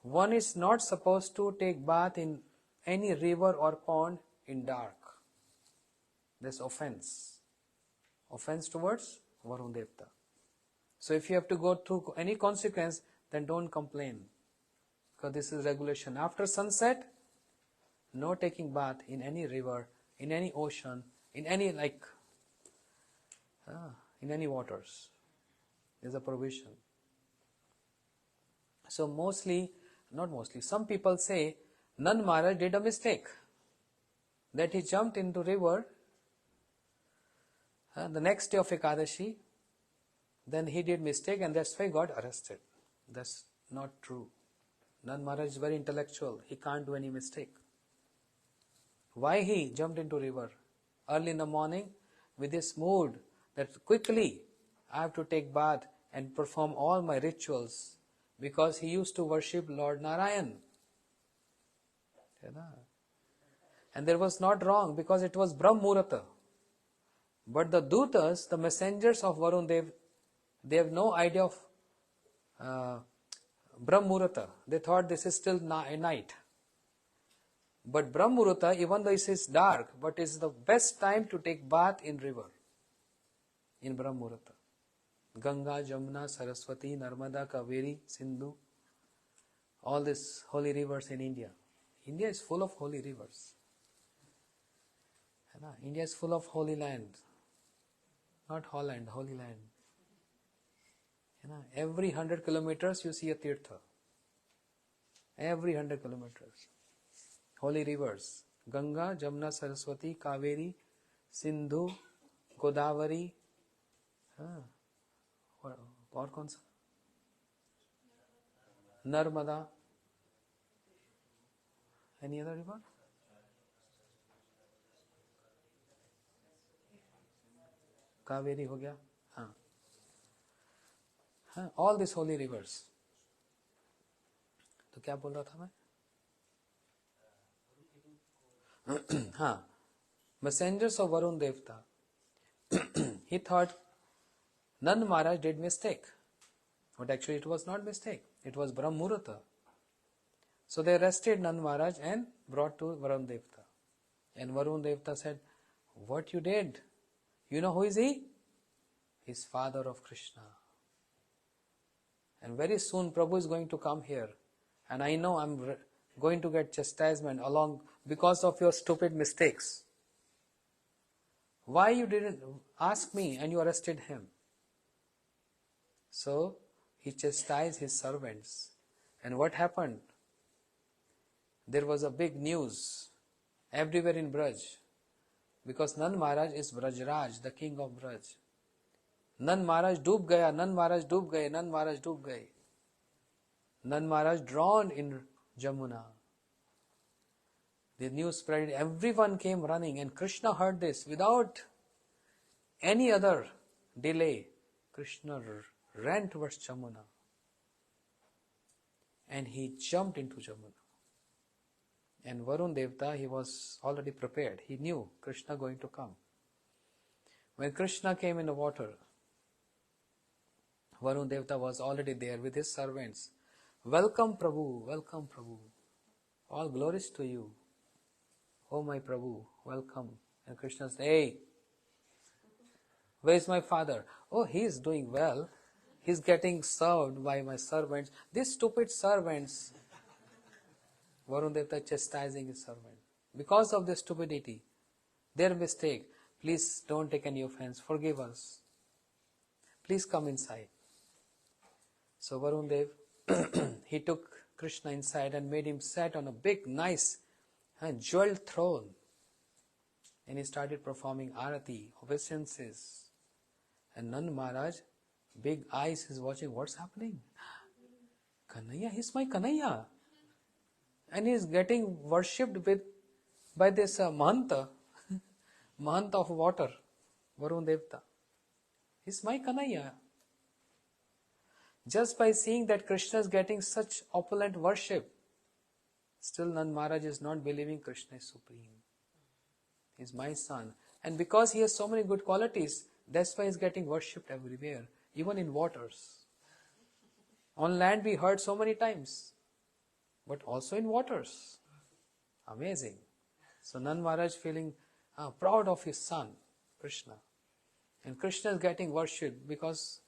one is not supposed to take bath in any river or pond in dark. That's offense. Offense towards Varun Devta. So if you have to go through any consequence, then don't complain. Because this is regulation. After sunset, no taking bath in any river, in any ocean, in any in any waters. There's a provision. So some people say Nand Maharaj did a mistake. That he jumped into river the next day of Ekadashi, then he did mistake and that's why he got arrested. That's not true. Nand Maharaj is very intellectual. He can't do any mistake. Why he jumped into river early in the morning with this mood that quickly I have to take bath and perform all my rituals, because he used to worship Lord Narayan. And there was not wrong because it was Brahm Murata. But the Dutas, the messengers of Varun Dev, they have no idea of Brahm Murata. They thought this is still night. But Brahm Murata, even though it is dark, but it's the best time to take bath in river. In Brahm Murata. Ganga, Jamuna, Saraswati, Narmada, Kaveri, Sindhu. All these holy rivers in India. India is full of holy rivers. India is full of holy land. Not Holland, holy land. Every 100 kilometers you see a tirtha. Every 100 kilometers. Holy rivers. Ganga, Jamuna, Saraswati, Kaveri, Sindhu, Godavari. और कौन सा? Narmada. Any other river? Kaveri हो गया. All these holy rivers. तो क्या बोल रहा था मैं? Messengers of Varun Devta. He thought Nand Maharaj did mistake. But actually it was not mistake. It was Brahm Murata. So they arrested Nand Maharaj and brought to Varun Devta. And Varun Devta said, what you did? You know who is he? He's father of Krishna. And very soon Prabhu is going to come here. And I know I'm going to get chastisement along because of your stupid mistakes. Why you didn't ask me and you arrested him? So he chastised his servants. And what happened? There was a big news everywhere in Braj. Because Nand Maharaj is Brajraj, the king of Braj. Nand Maharaj डूब गया, Nand Maharaj डूब गए, Nand Maharaj डूब गए. Nand Maharaj drowned in Jamuna. The news spread, everyone came running, and Krishna heard this without any other delay. Krishna ran towards Jamuna and he jumped into Jamuna. And Varun Devta, he was already prepared. He knew Krishna going to come. When Krishna came in the water, Varun Devta was already there with his servants. Welcome Prabhu, welcome Prabhu. All glories to you. Oh my Prabhu, welcome. And Krishna said, hey, where is my father? Oh, he is doing well. He's getting served by my servants. These stupid servants. Varun Devta chastising his servant. Because of their stupidity, their mistake, please don't take any offense. Forgive us. Please come inside. So Varun Dev, he took Krishna inside and made him sit on a big, nice, jeweled throne. And he started performing arati, obeisances. And Nand Maharaj, big eyes, is watching what's happening. Kanhaiya, he's my Kanhaiya. And he is getting worshipped by this Mahanta, Mahanta of water, Varun Devta. He's my Kanhaiya. Just by seeing that Krishna is getting such opulent worship, still Nand Maharaj is not believing Krishna is supreme. He's my son. And because he has so many good qualities, that's why he's getting worshipped everywhere, even in waters. On land we heard so many times, but also in waters. Amazing. So Nand Maharaj feeling proud of his son, Krishna. And Krishna is getting worshipped because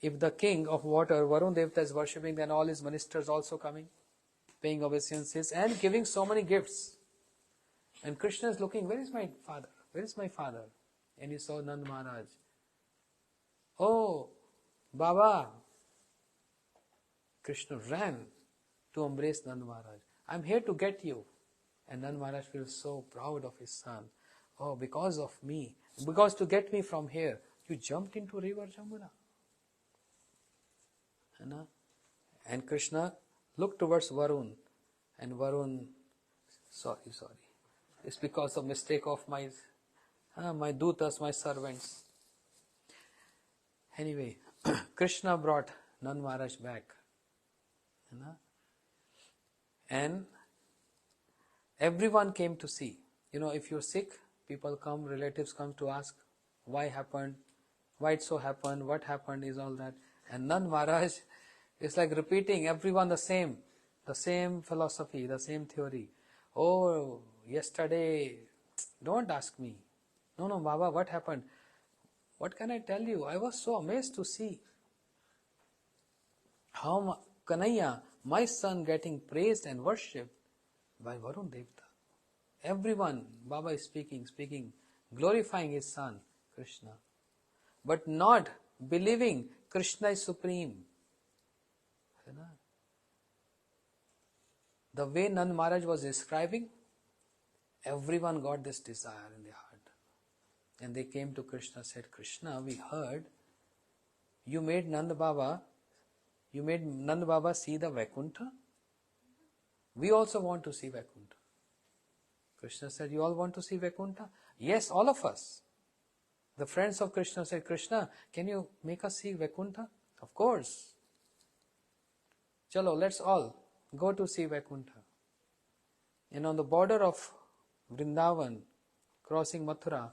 if the king of water, Varun Devta, is worshipping, then all his ministers also coming, paying obeisances and giving so many gifts. And Krishna is looking, where is my father? Where is my father? And he saw Nand Maharaj. Oh, Baba. Krishna ran to embrace Nand Maharaj. I'm here to get you. And Nand Maharaj feels so proud of his son. Oh, because of me, because to get me from here, you jumped into river Jamuna. And Krishna looked towards Varun. And Varun, sorry. It's because of mistake of my dutas, my servants. Anyway, Krishna brought Nand Maharaj back. And everyone came to see. If you're sick, people come, relatives come to ask why happened, why it so happened, what happened, is all that. And Nand Maharaj is like repeating everyone the same philosophy, the same theory. Oh, yesterday, don't ask me. No, Baba, what happened? What can I tell you? I was so amazed to see how Kanhaiya, my son, getting praised and worshipped by Varun Devta. Everyone, Baba is speaking, glorifying his son, Krishna. But not believing Krishna is supreme. The way Nand Maharaj was describing, everyone got this desire in their heart. And they came to Krishna, said, Krishna, we heard you made Nand Baba see the Vaikuntha. We also want to see Vaikuntha. Krishna said, you all want to see Vaikuntha? Yes, all of us. The friends of Krishna said, Krishna, can you make us see Vaikuntha? Of course. Chalo, let's all go to see Vaikuntha. And on the border of Vrindavan, crossing Mathura,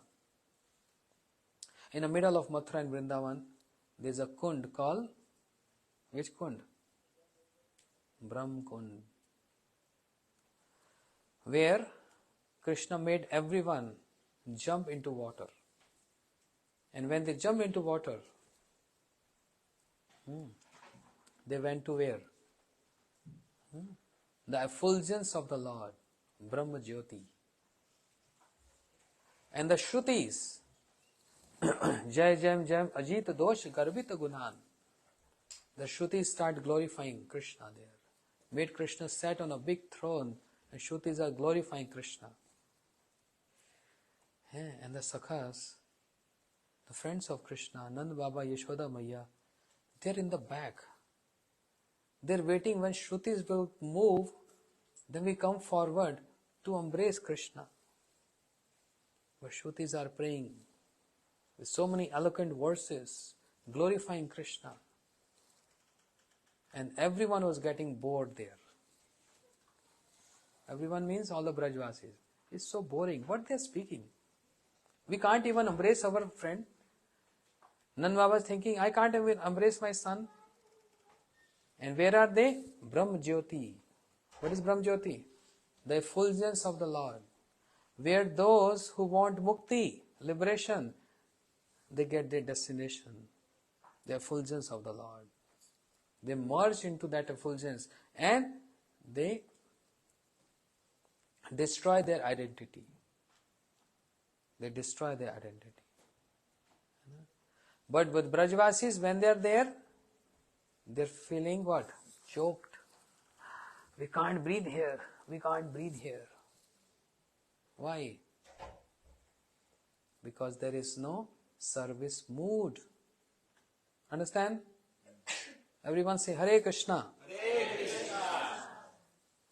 in the middle of Mathura and Vrindavan, there is a kund called Which Kund? Brahm Kund. Where Krishna made everyone jump into water. And when they jumped into water, they went to where? The effulgence of the Lord, Brahma Jyoti. And the Shrutis, Jai Jam Jam Ajit Dosh Garbita Gunan. The Shrutis start glorifying Krishna there. Made Krishna sat on a big throne, and Shrutis are glorifying Krishna. And the Sakhas, the friends of Krishna, Nand Baba, Yashoda Maya, they're in the back. They're waiting when Shrutis will move, then we come forward to embrace Krishna. But Shrutis are praying with so many eloquent verses, glorifying Krishna. And everyone was getting bored there. Everyone means all the Brajvasis. It's so boring. What they're speaking? We can't even embrace our friend. Nand Baba was thinking, I can't even embrace my son. And where are they? Brahm Jyoti. What is Brahm Jyoti? The effulgence of the Lord. Where those who want mukti, liberation, they get their destination. The effulgence of the Lord. They merge into that effulgence and they destroy their identity. They destroy their identity. But with Brajvasis, when they are there, they're feeling what? Choked. We can't breathe here. We can't breathe here. Why? Because there is no service mood. Understand? Everyone say Hare Krishna. Hare Krishna.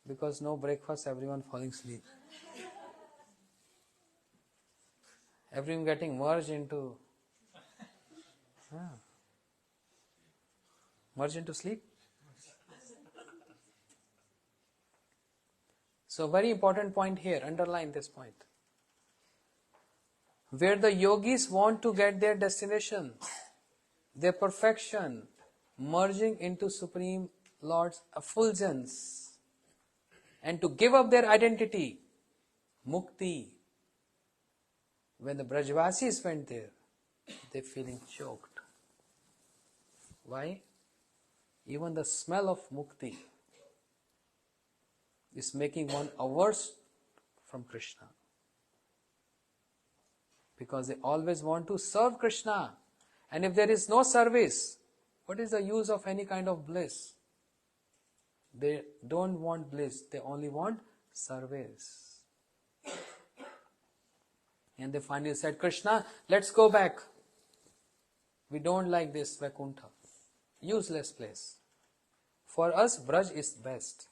Because no breakfast, everyone falling asleep. Everyone getting merged into sleep. So very important point here, underline this point. Where the yogis want to get their destination, their perfection, merging into Supreme Lord's effulgence, and to give up their identity, mukti. When the Brajvasis went there, they're feeling choked. Why? Even the smell of mukti is making one averse from Krishna. Because they always want to serve Krishna. And if there is no service, what is the use of any kind of bliss? They don't want bliss, they only want service. And they finally said, Krishna, let's go back. We don't like this Vaikuntha. Useless place. For us, Braj is best.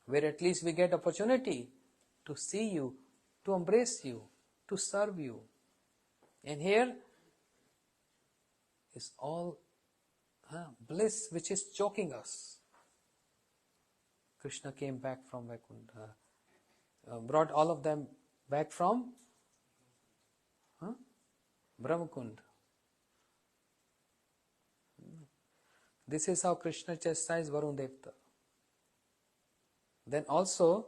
Where at least we get opportunity to see you, to embrace you, to serve you. And here is all bliss which is choking us. Krishna came back from Vaikuntha, brought all of them back from Brahmakund. This is how Krishna chastised Varun Devta. Then also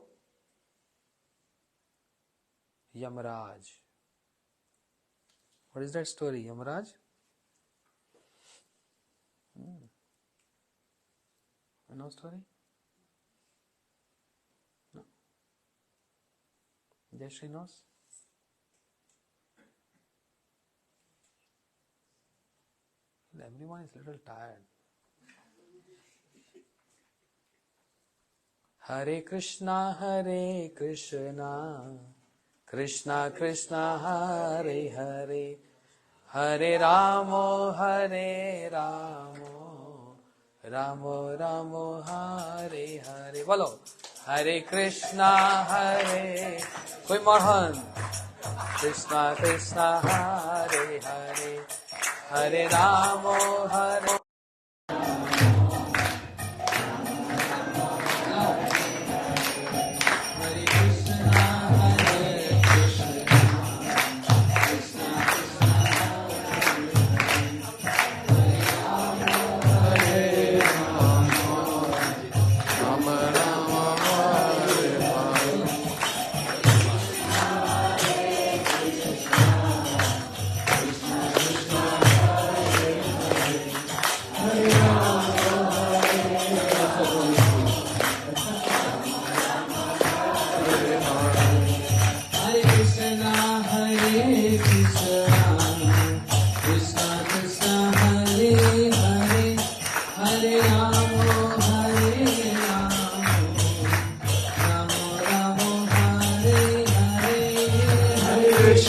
Yamaraj. What is that story, Yamaraj? You know story? No? Jayashree knows? Everyone is a little tired. Hare Krishna, Krishna Krishna, Hare Hare, Hare Ramo, Ramo Ramo, Hare Hare. Bolo, Hare Krishna, Koi more hand. Krishna Krishna, Hare Hare, Hare Ramo, Hare. Hare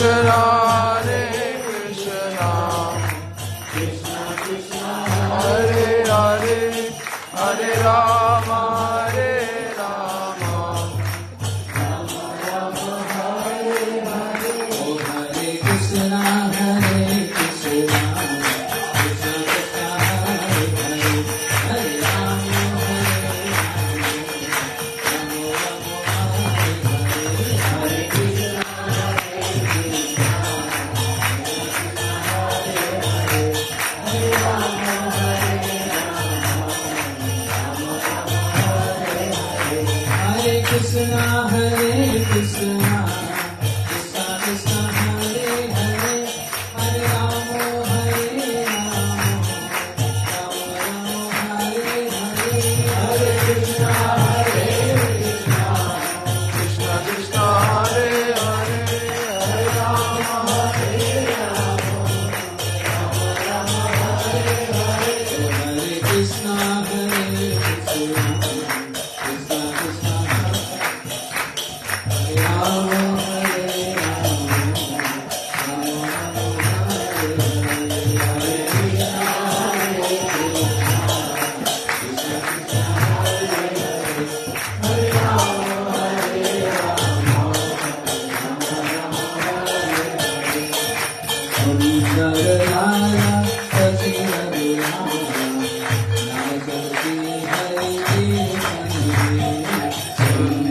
Krishna, Hare Krishna, Hare Hare, Hare Rama, Hare Rama, Hare Krishna, Hare Krishna, Krishna Krishna, Hare Hare, Hare Rama, Hare Krishna, Hare Krishna, Hare Krishna, Krishna Krishna, Hare Hare, Hare Rama, Hare Rama, Rama Rama, Hare Hare, Hare Krishna, Hare Krishna, Krishna Krishna, Hare Hare, Hare Rama, Hare Rama, Hare Krishna, Hare Krishna, Krishna Krishna, Hare Rama, Hare Rama, Rama Rama, Hare Hare, Hare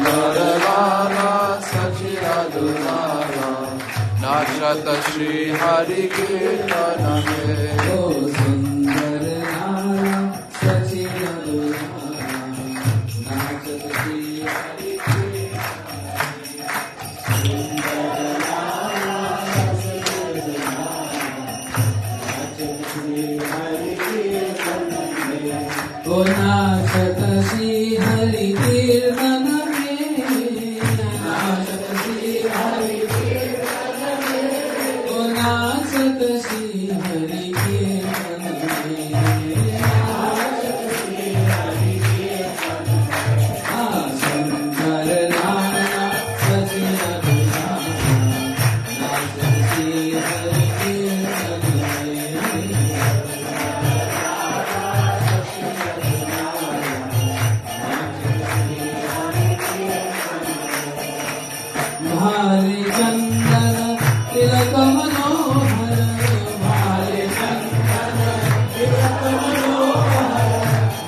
Sundaralala Sachiradurala, Nachat Shri Hari Kirtaname. नाचत श्री हरि कीर्तन में, नाचत श्री हरि कीर्तन में, ओ नाचत श्री हरि कीर्तन में, नाचत श्री हरि कीर्तन में, सुंदर नाना सची रघुनाथा, नाचत श्री हरि कीर्तन में। भाले चंदन तिलक मनोहर, भाले चंदन तिलक मनोहर,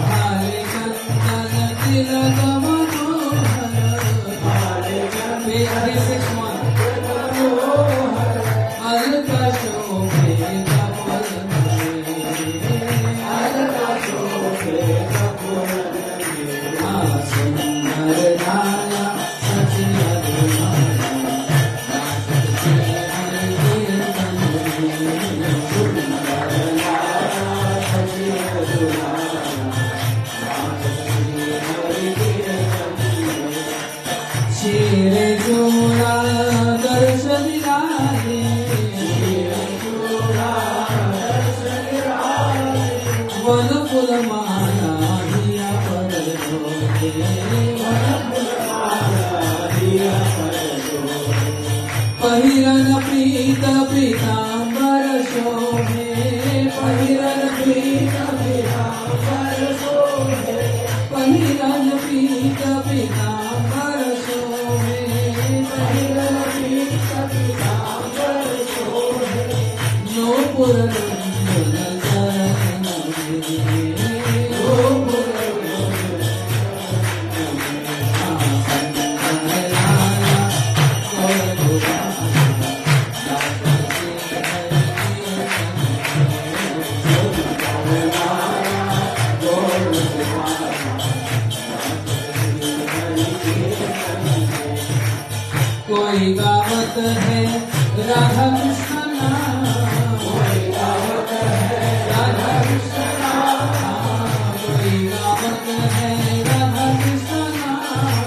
भाले चंदन तिलक मनोहर, भाले चंदन तिलक मनोहर, अलका शोभे कमल में, अलका शोभे कमल में, सुंदर नाना सची शेर जोड़ा दर्शन राहे, शेर जोड़ा दर्शन राहे, वन फूल माला हिया पर ढोले, वन फूल माला हिया पर ढोले, पहिरन पीत पीतांबर शोभे, पहिरन पीत पीतांबर शोभे, पहिरन पीत पीतांबर शोभे, पहिरन पीत पीतांबर शोभे, नूपुर नंदन चरण में, नूपुर कोई गावत है राधा कृष्ण नाम, कोई गावत है राधा कृष्ण नाम, कोई गावत है राधा कृष्ण नाम,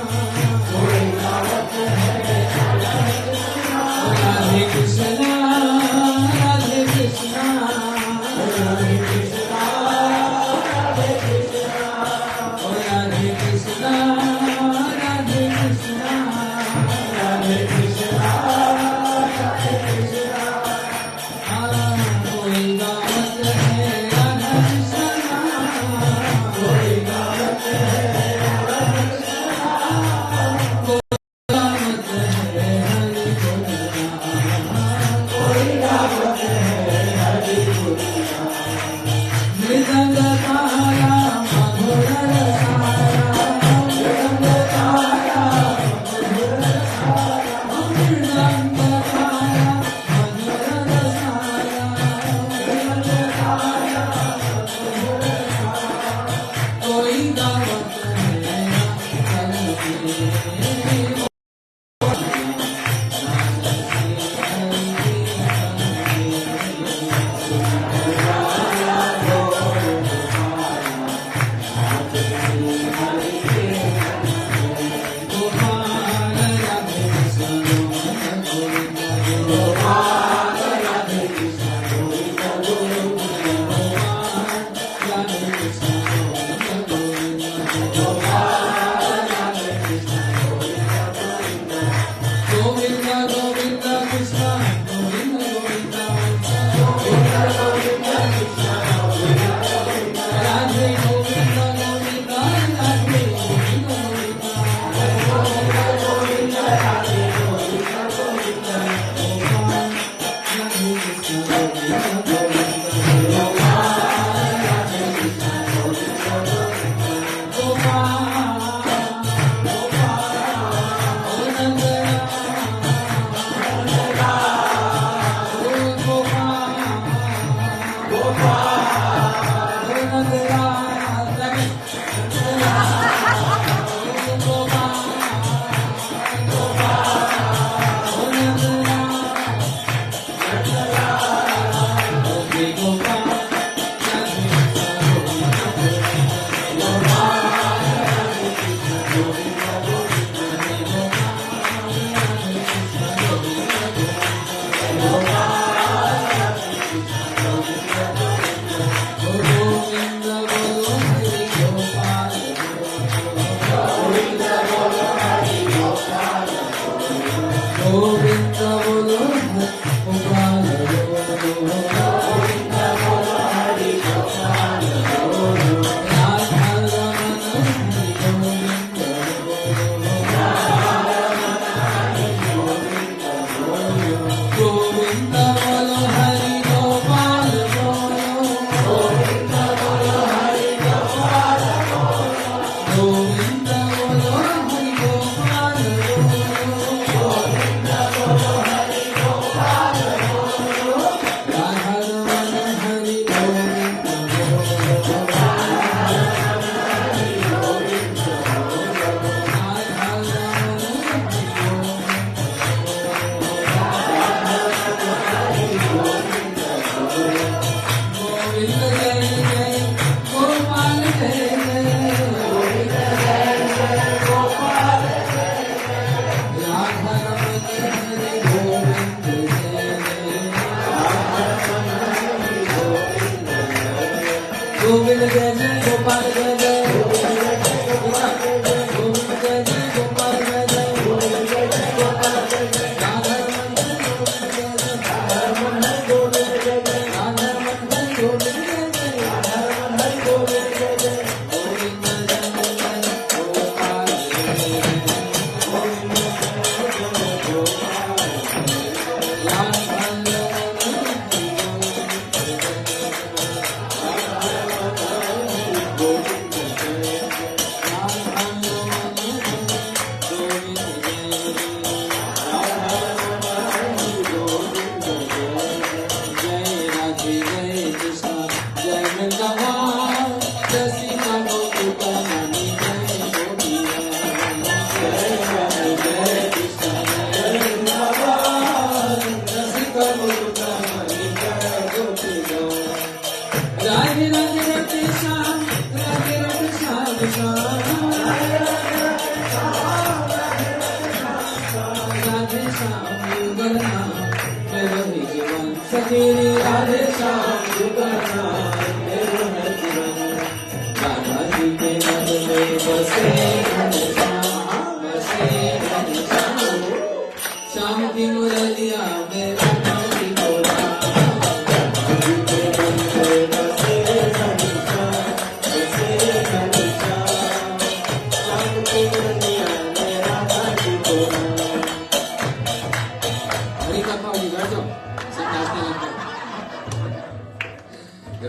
कोई गावत है राधा कृष्ण नाम, राधे कृष्ण राधे कृष्ण राधे कृष्ण राधे कृष्ण, राधे कृष्ण राधे कृष्ण, राधे कृष्ण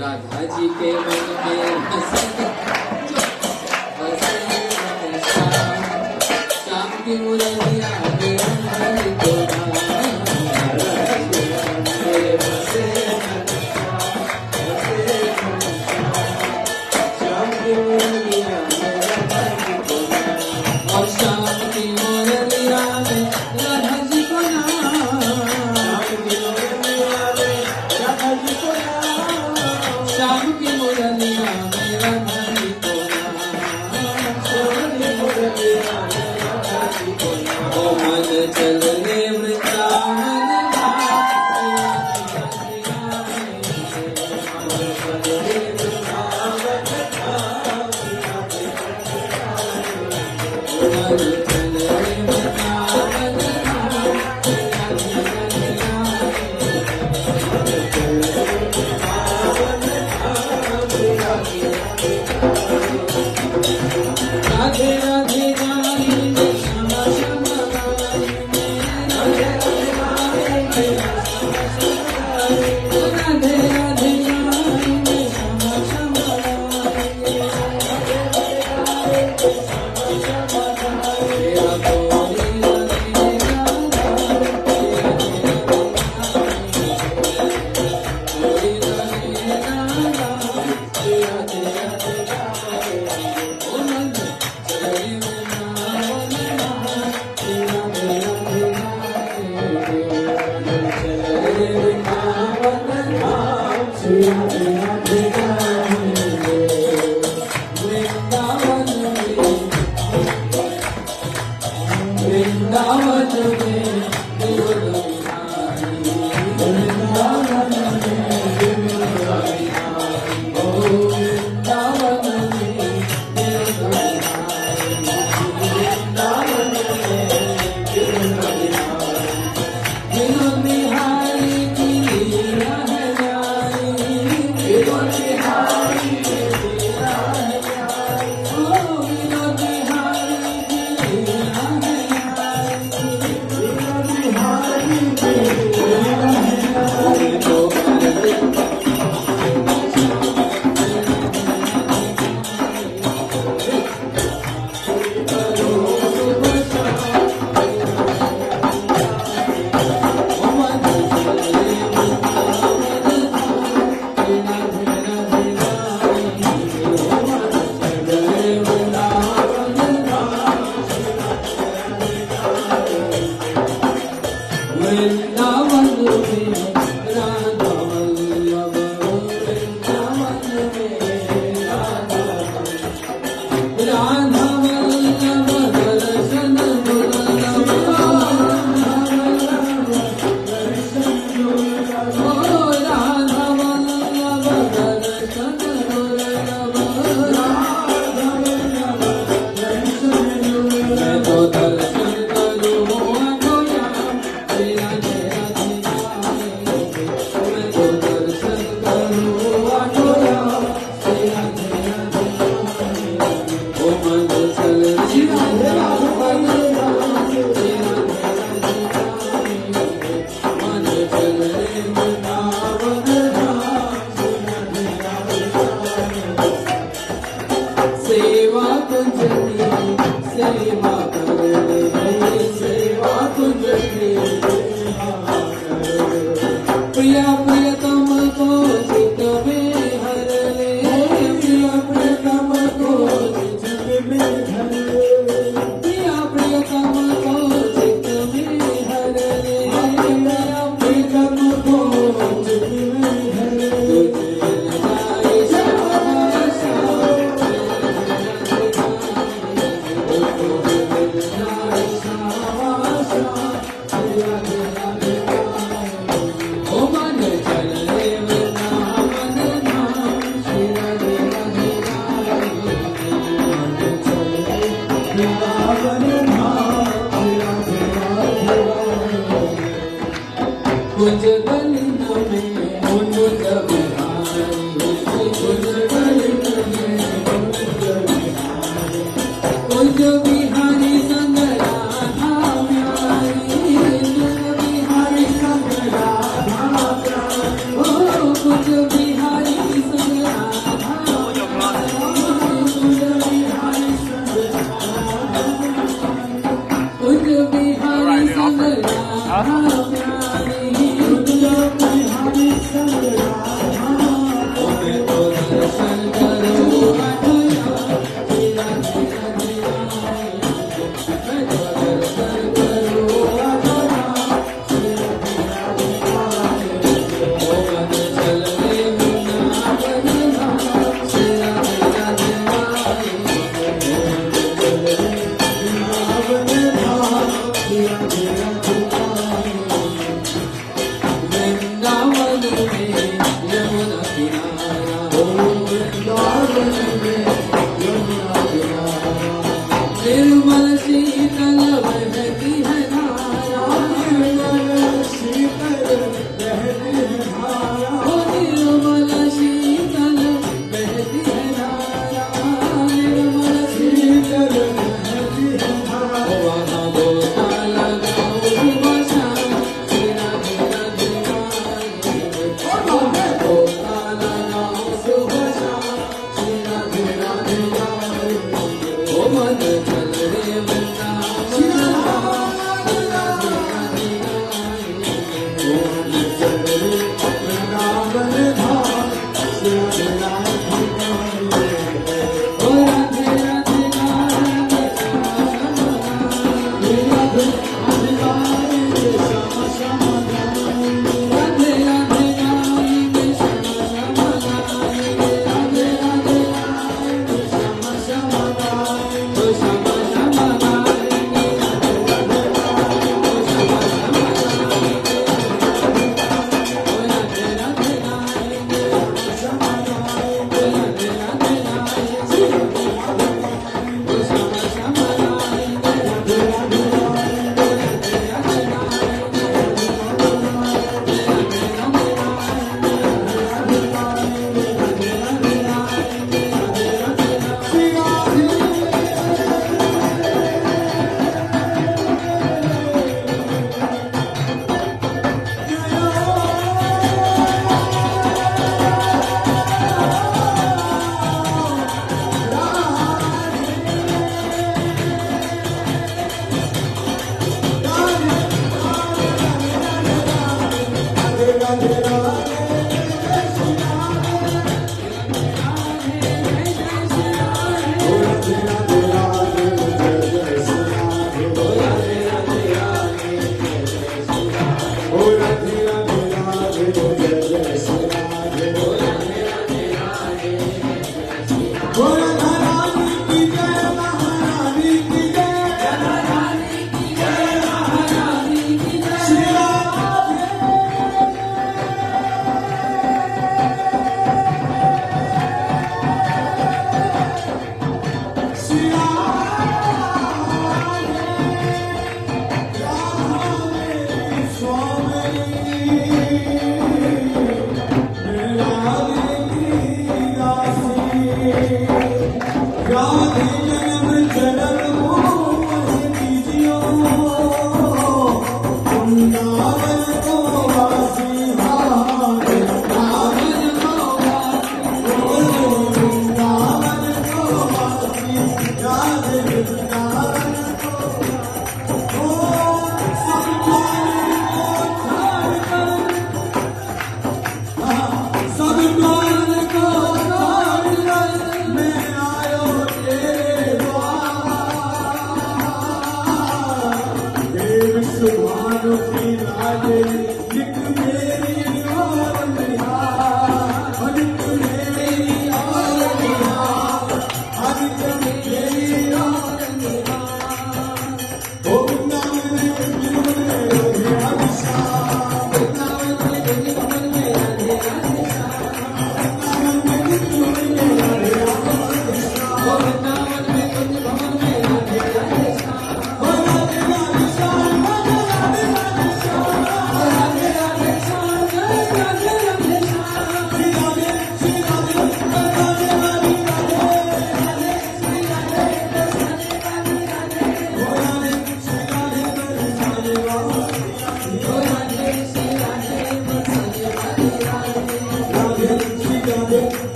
राधा जी के मन में श्याम की मुरलिया और श्याम की मुरलिया में राधा जी को श्याम की मुरलिया मेरा धनी को ओ मन चलने वृंदावन वृंदावन में राधा वल्लभ वृंदावन में राधा वल्लभ दर्शन दुर्लभ ओ राधा वल्लभ दर्शन दुर्लभ मैं तो दर्शन करूँ अखोया तेरा तेरा मैं तो दर्शन करूँ अखोया तेरा तेरा ओ मन चल तेरा तेरा मन चल रे वृंदावन सेवा कुंजनी सेवा कर रे सेवा कुंजनी प्रिया प्रियतम को चित में हर ले प्रिया प्रियतम को चित में हर ले प्रिया प्रियतम को चित में हर ले प्रिया प्रियतम को चित में हर ले तुझे जाए ओ मन चल रे वृंदावन धाम श्री राधे राधे मन चल रे वृंदावन धाम श्री राधे राधे कुंज गलिन में कुंज बिहारी कुंज गलिन में कुंज बिहारी संग राधा प्यारी कुंज बिहारी संग राधा प्यारी ओ कुंज बिहारी संग राधा कुंज बिहारी संग कुंज बिहारी संग राधा प्यारी कुंज बिहारी संग राधा ओ मैं तो दर्शन करूँ अखोया तेरा तेरा मैं तो दर्शन करूँ अखोया तेरा तेरा ओ मन चल रे वृंदावन धाम तेरा तेरा वृंदावन धाम तेरा तेरा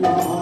Oh,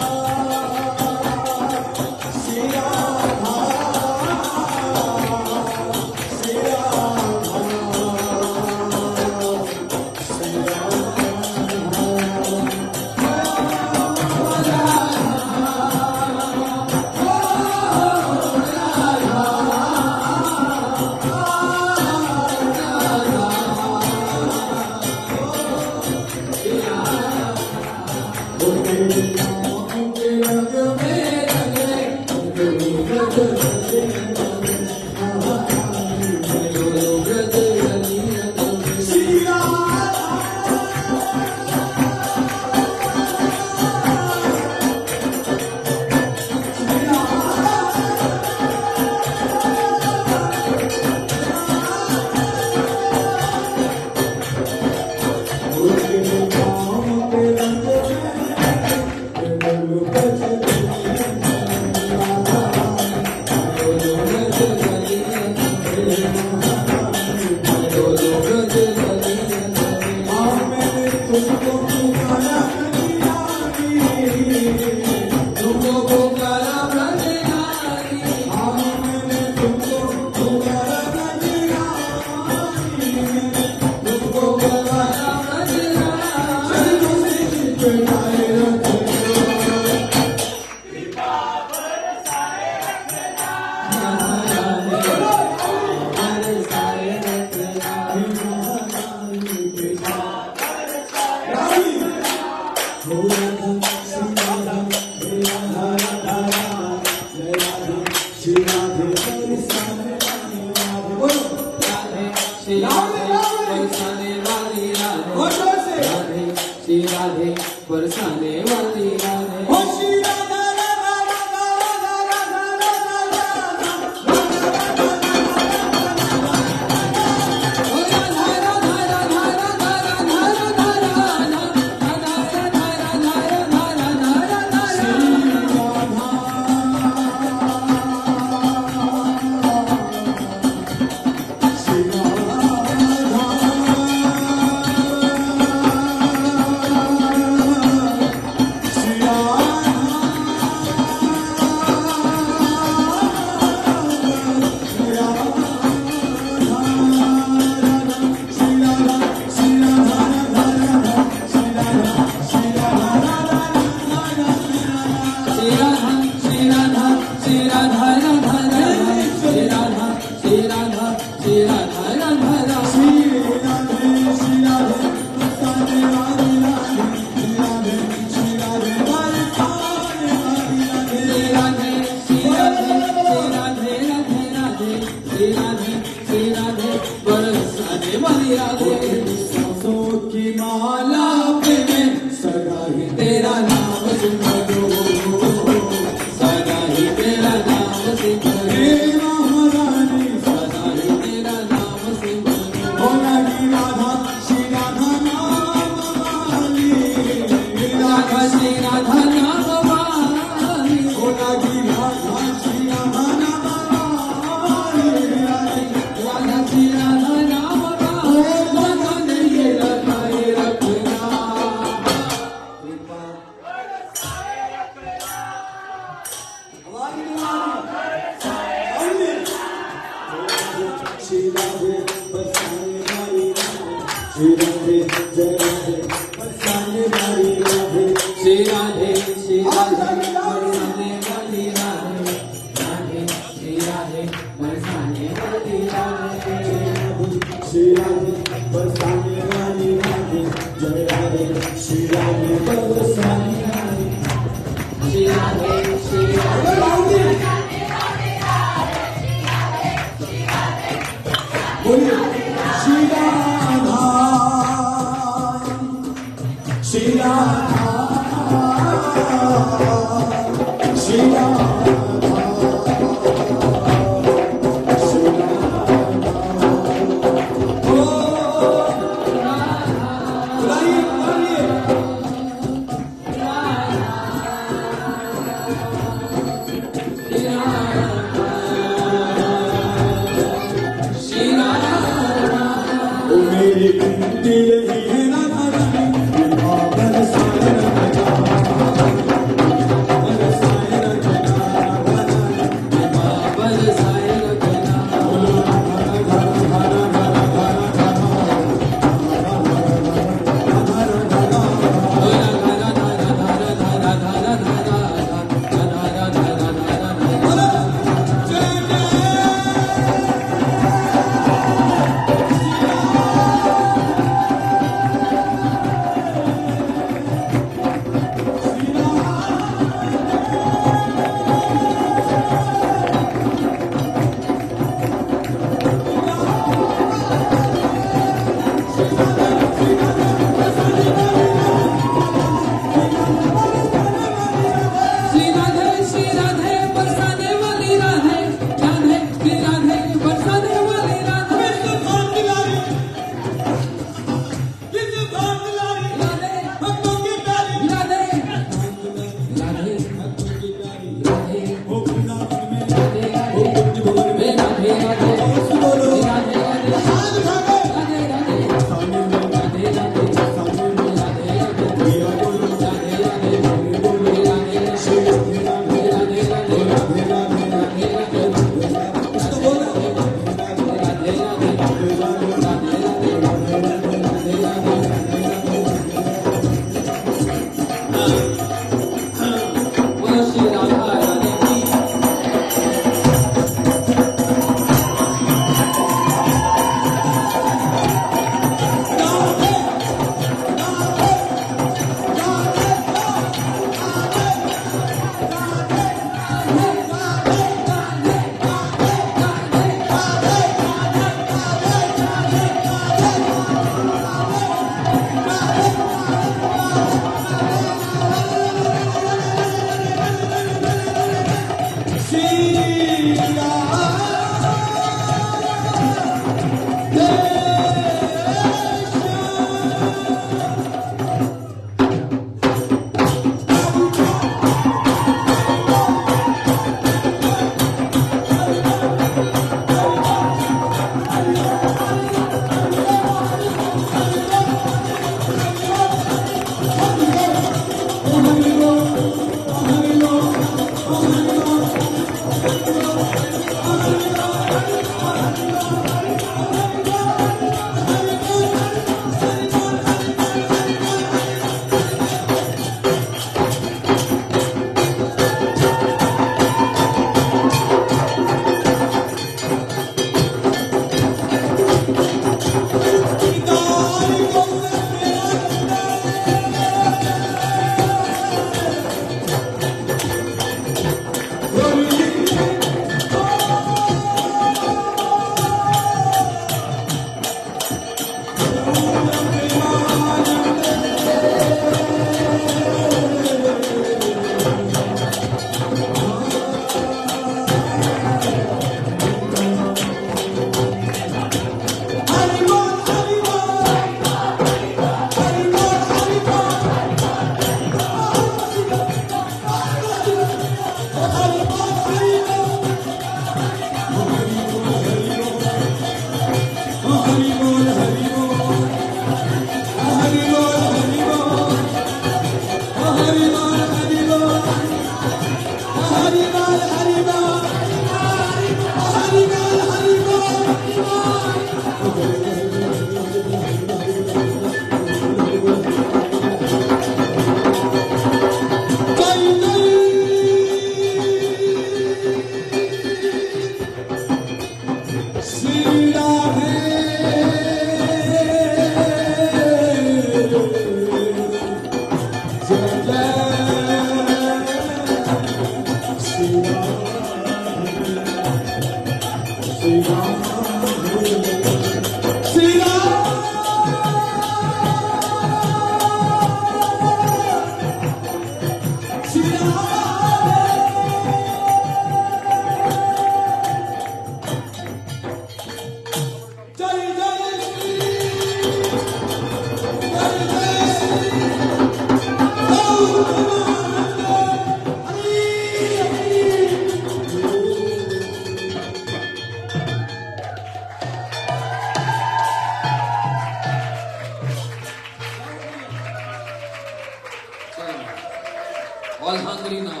All hungry now.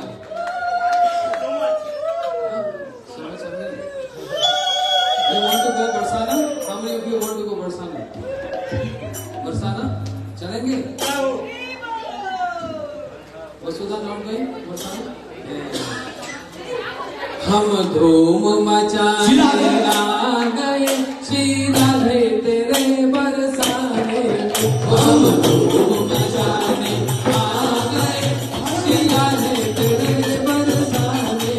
So much hungry. You want to go Barsana? How many of you want to go Barsana? Barsana? चलेंगे? वसुधा not going Barsana? हम धूम मचाने आ गए श्री राधे तेरे बरसाने हम धूम मचाने आ गए श्री राधे तेरे बरसाने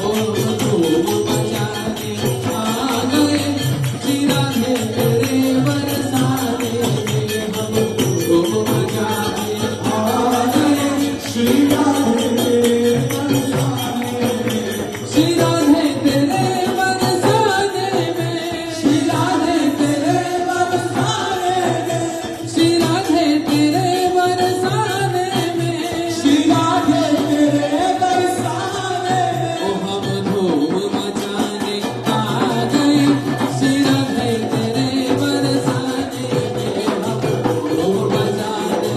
हम धूम मचाने आ गए श्री राधे तेरे बरसाने हम धूम मचाने आ गए श्री राधे श्री राधे तेरे बरसाने में श्री राधे तेरे बरसाने में श्री राधे तेरे बरसाने में श्री राधे तेरे बरसाने में ओ हम धूम मचाने आ गए श्री राधे तेरे बरसाने में हम धूम मचाने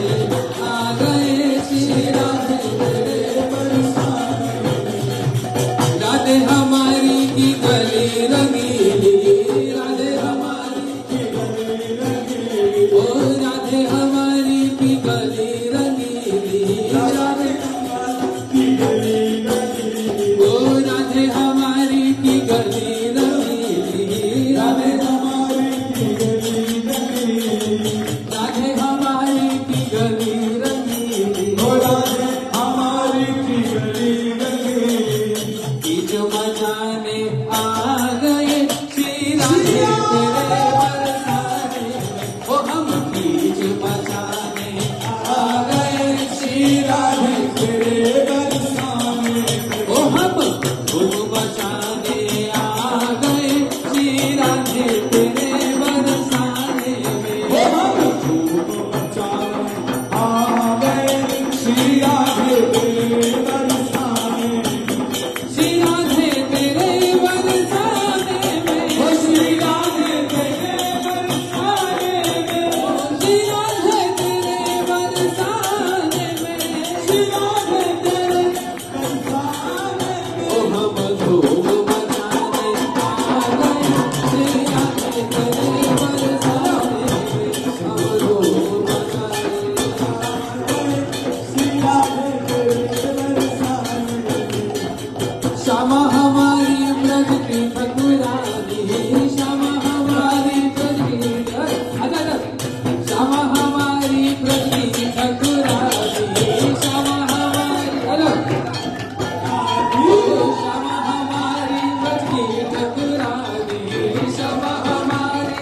आ गए श्री राधे तेरे बरसाने राधे हमारी की गली रंगीली राधे हमारी की गली रंगीली ओ राधे हमारी की गली रंगीली राधे हमारी की गली रंगीली ओ राधे हमारी की गली रंगीली राधे हमारी की गली रंगीली राधे हमारी की गली रंगीली ओ राधे हमारी की गली रंगीली कीच मचाने आ गए श्री राधे तेरे बरसाने ओ हम कीच मचाने आ गए श्री राधे तेरे बरसाने ओ हम धूम मचाने आ गए श्री राधे तेरे बरसाने में ओ हम धूम मचाने आ गए श्री राधे तेरे बरसाने श्री राधे तेरे बरसाने में ओ श्री राधे तेरे बरसाने में ओ श्री राधे तेरे बरसाने में श्री राधे तेरे बरसाने में ओ हम धूम मचाने आ गए श्री राधे तेरे बरसाने में हम धूम मचाने आ गए श्री राधे तेरे बरसाने में श्यामा हमारी ब्रज की ठकुरानी श्यामा हमारी ब्रज की श्यामा हमारी ब्रज की ठकुरानी श्यामा हमारी श्यामा हमारी ब्रज की ठकुरानी श्यामा हमारी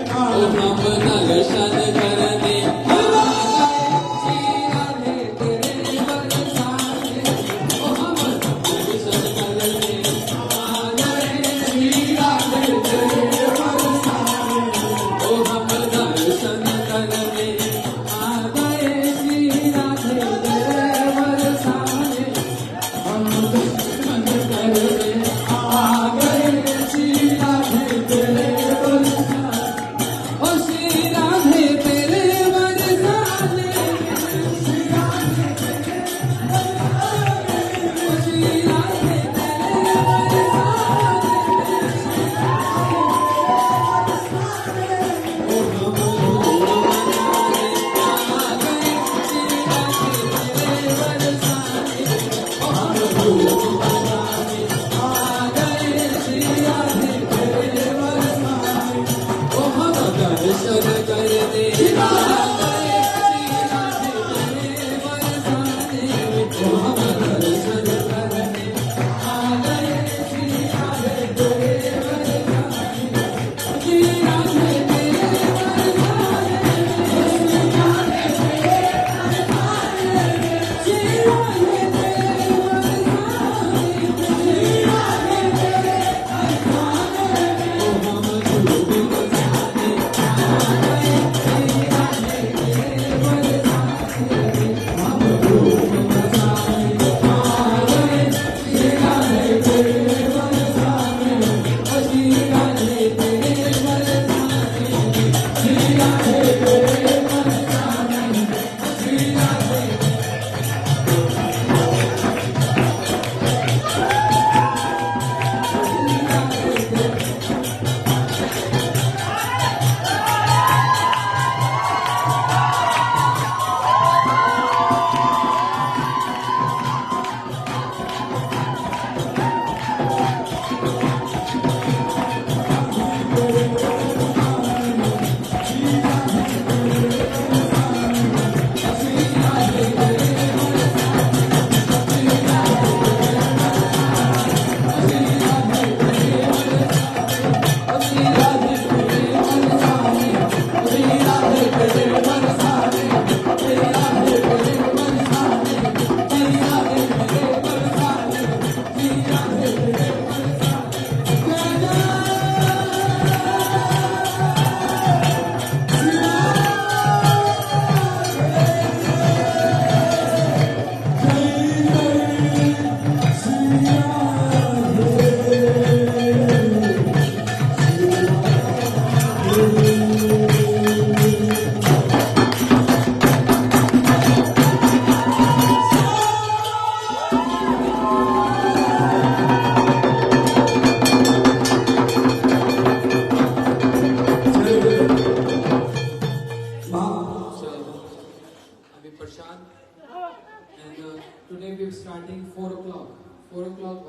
ओ हम दर्शन करने आ गए श्री राधे तेरे बरसाने ओ हम दर्शन करने आ गए श्री राधे तेरे बरसाने ओ हम दर्शन करने आ गए श्री राधे तेरे बरसाने हम दर्शन करने आ गए श्री राधे तेरे बरसाने ओ Shri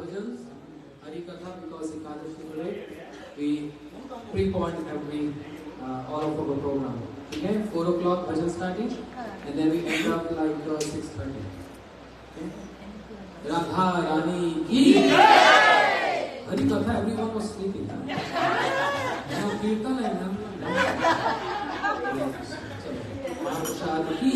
bhajans, Hari Katha, because Ekadashi today, we pre-point every all of our program. Okay, 4 o'clock bhajan starting, and then we end up like 6:30. Okay? Radha Rani ki Hari Katha, everyone was sleeping. Kirtan and Maharashtra ki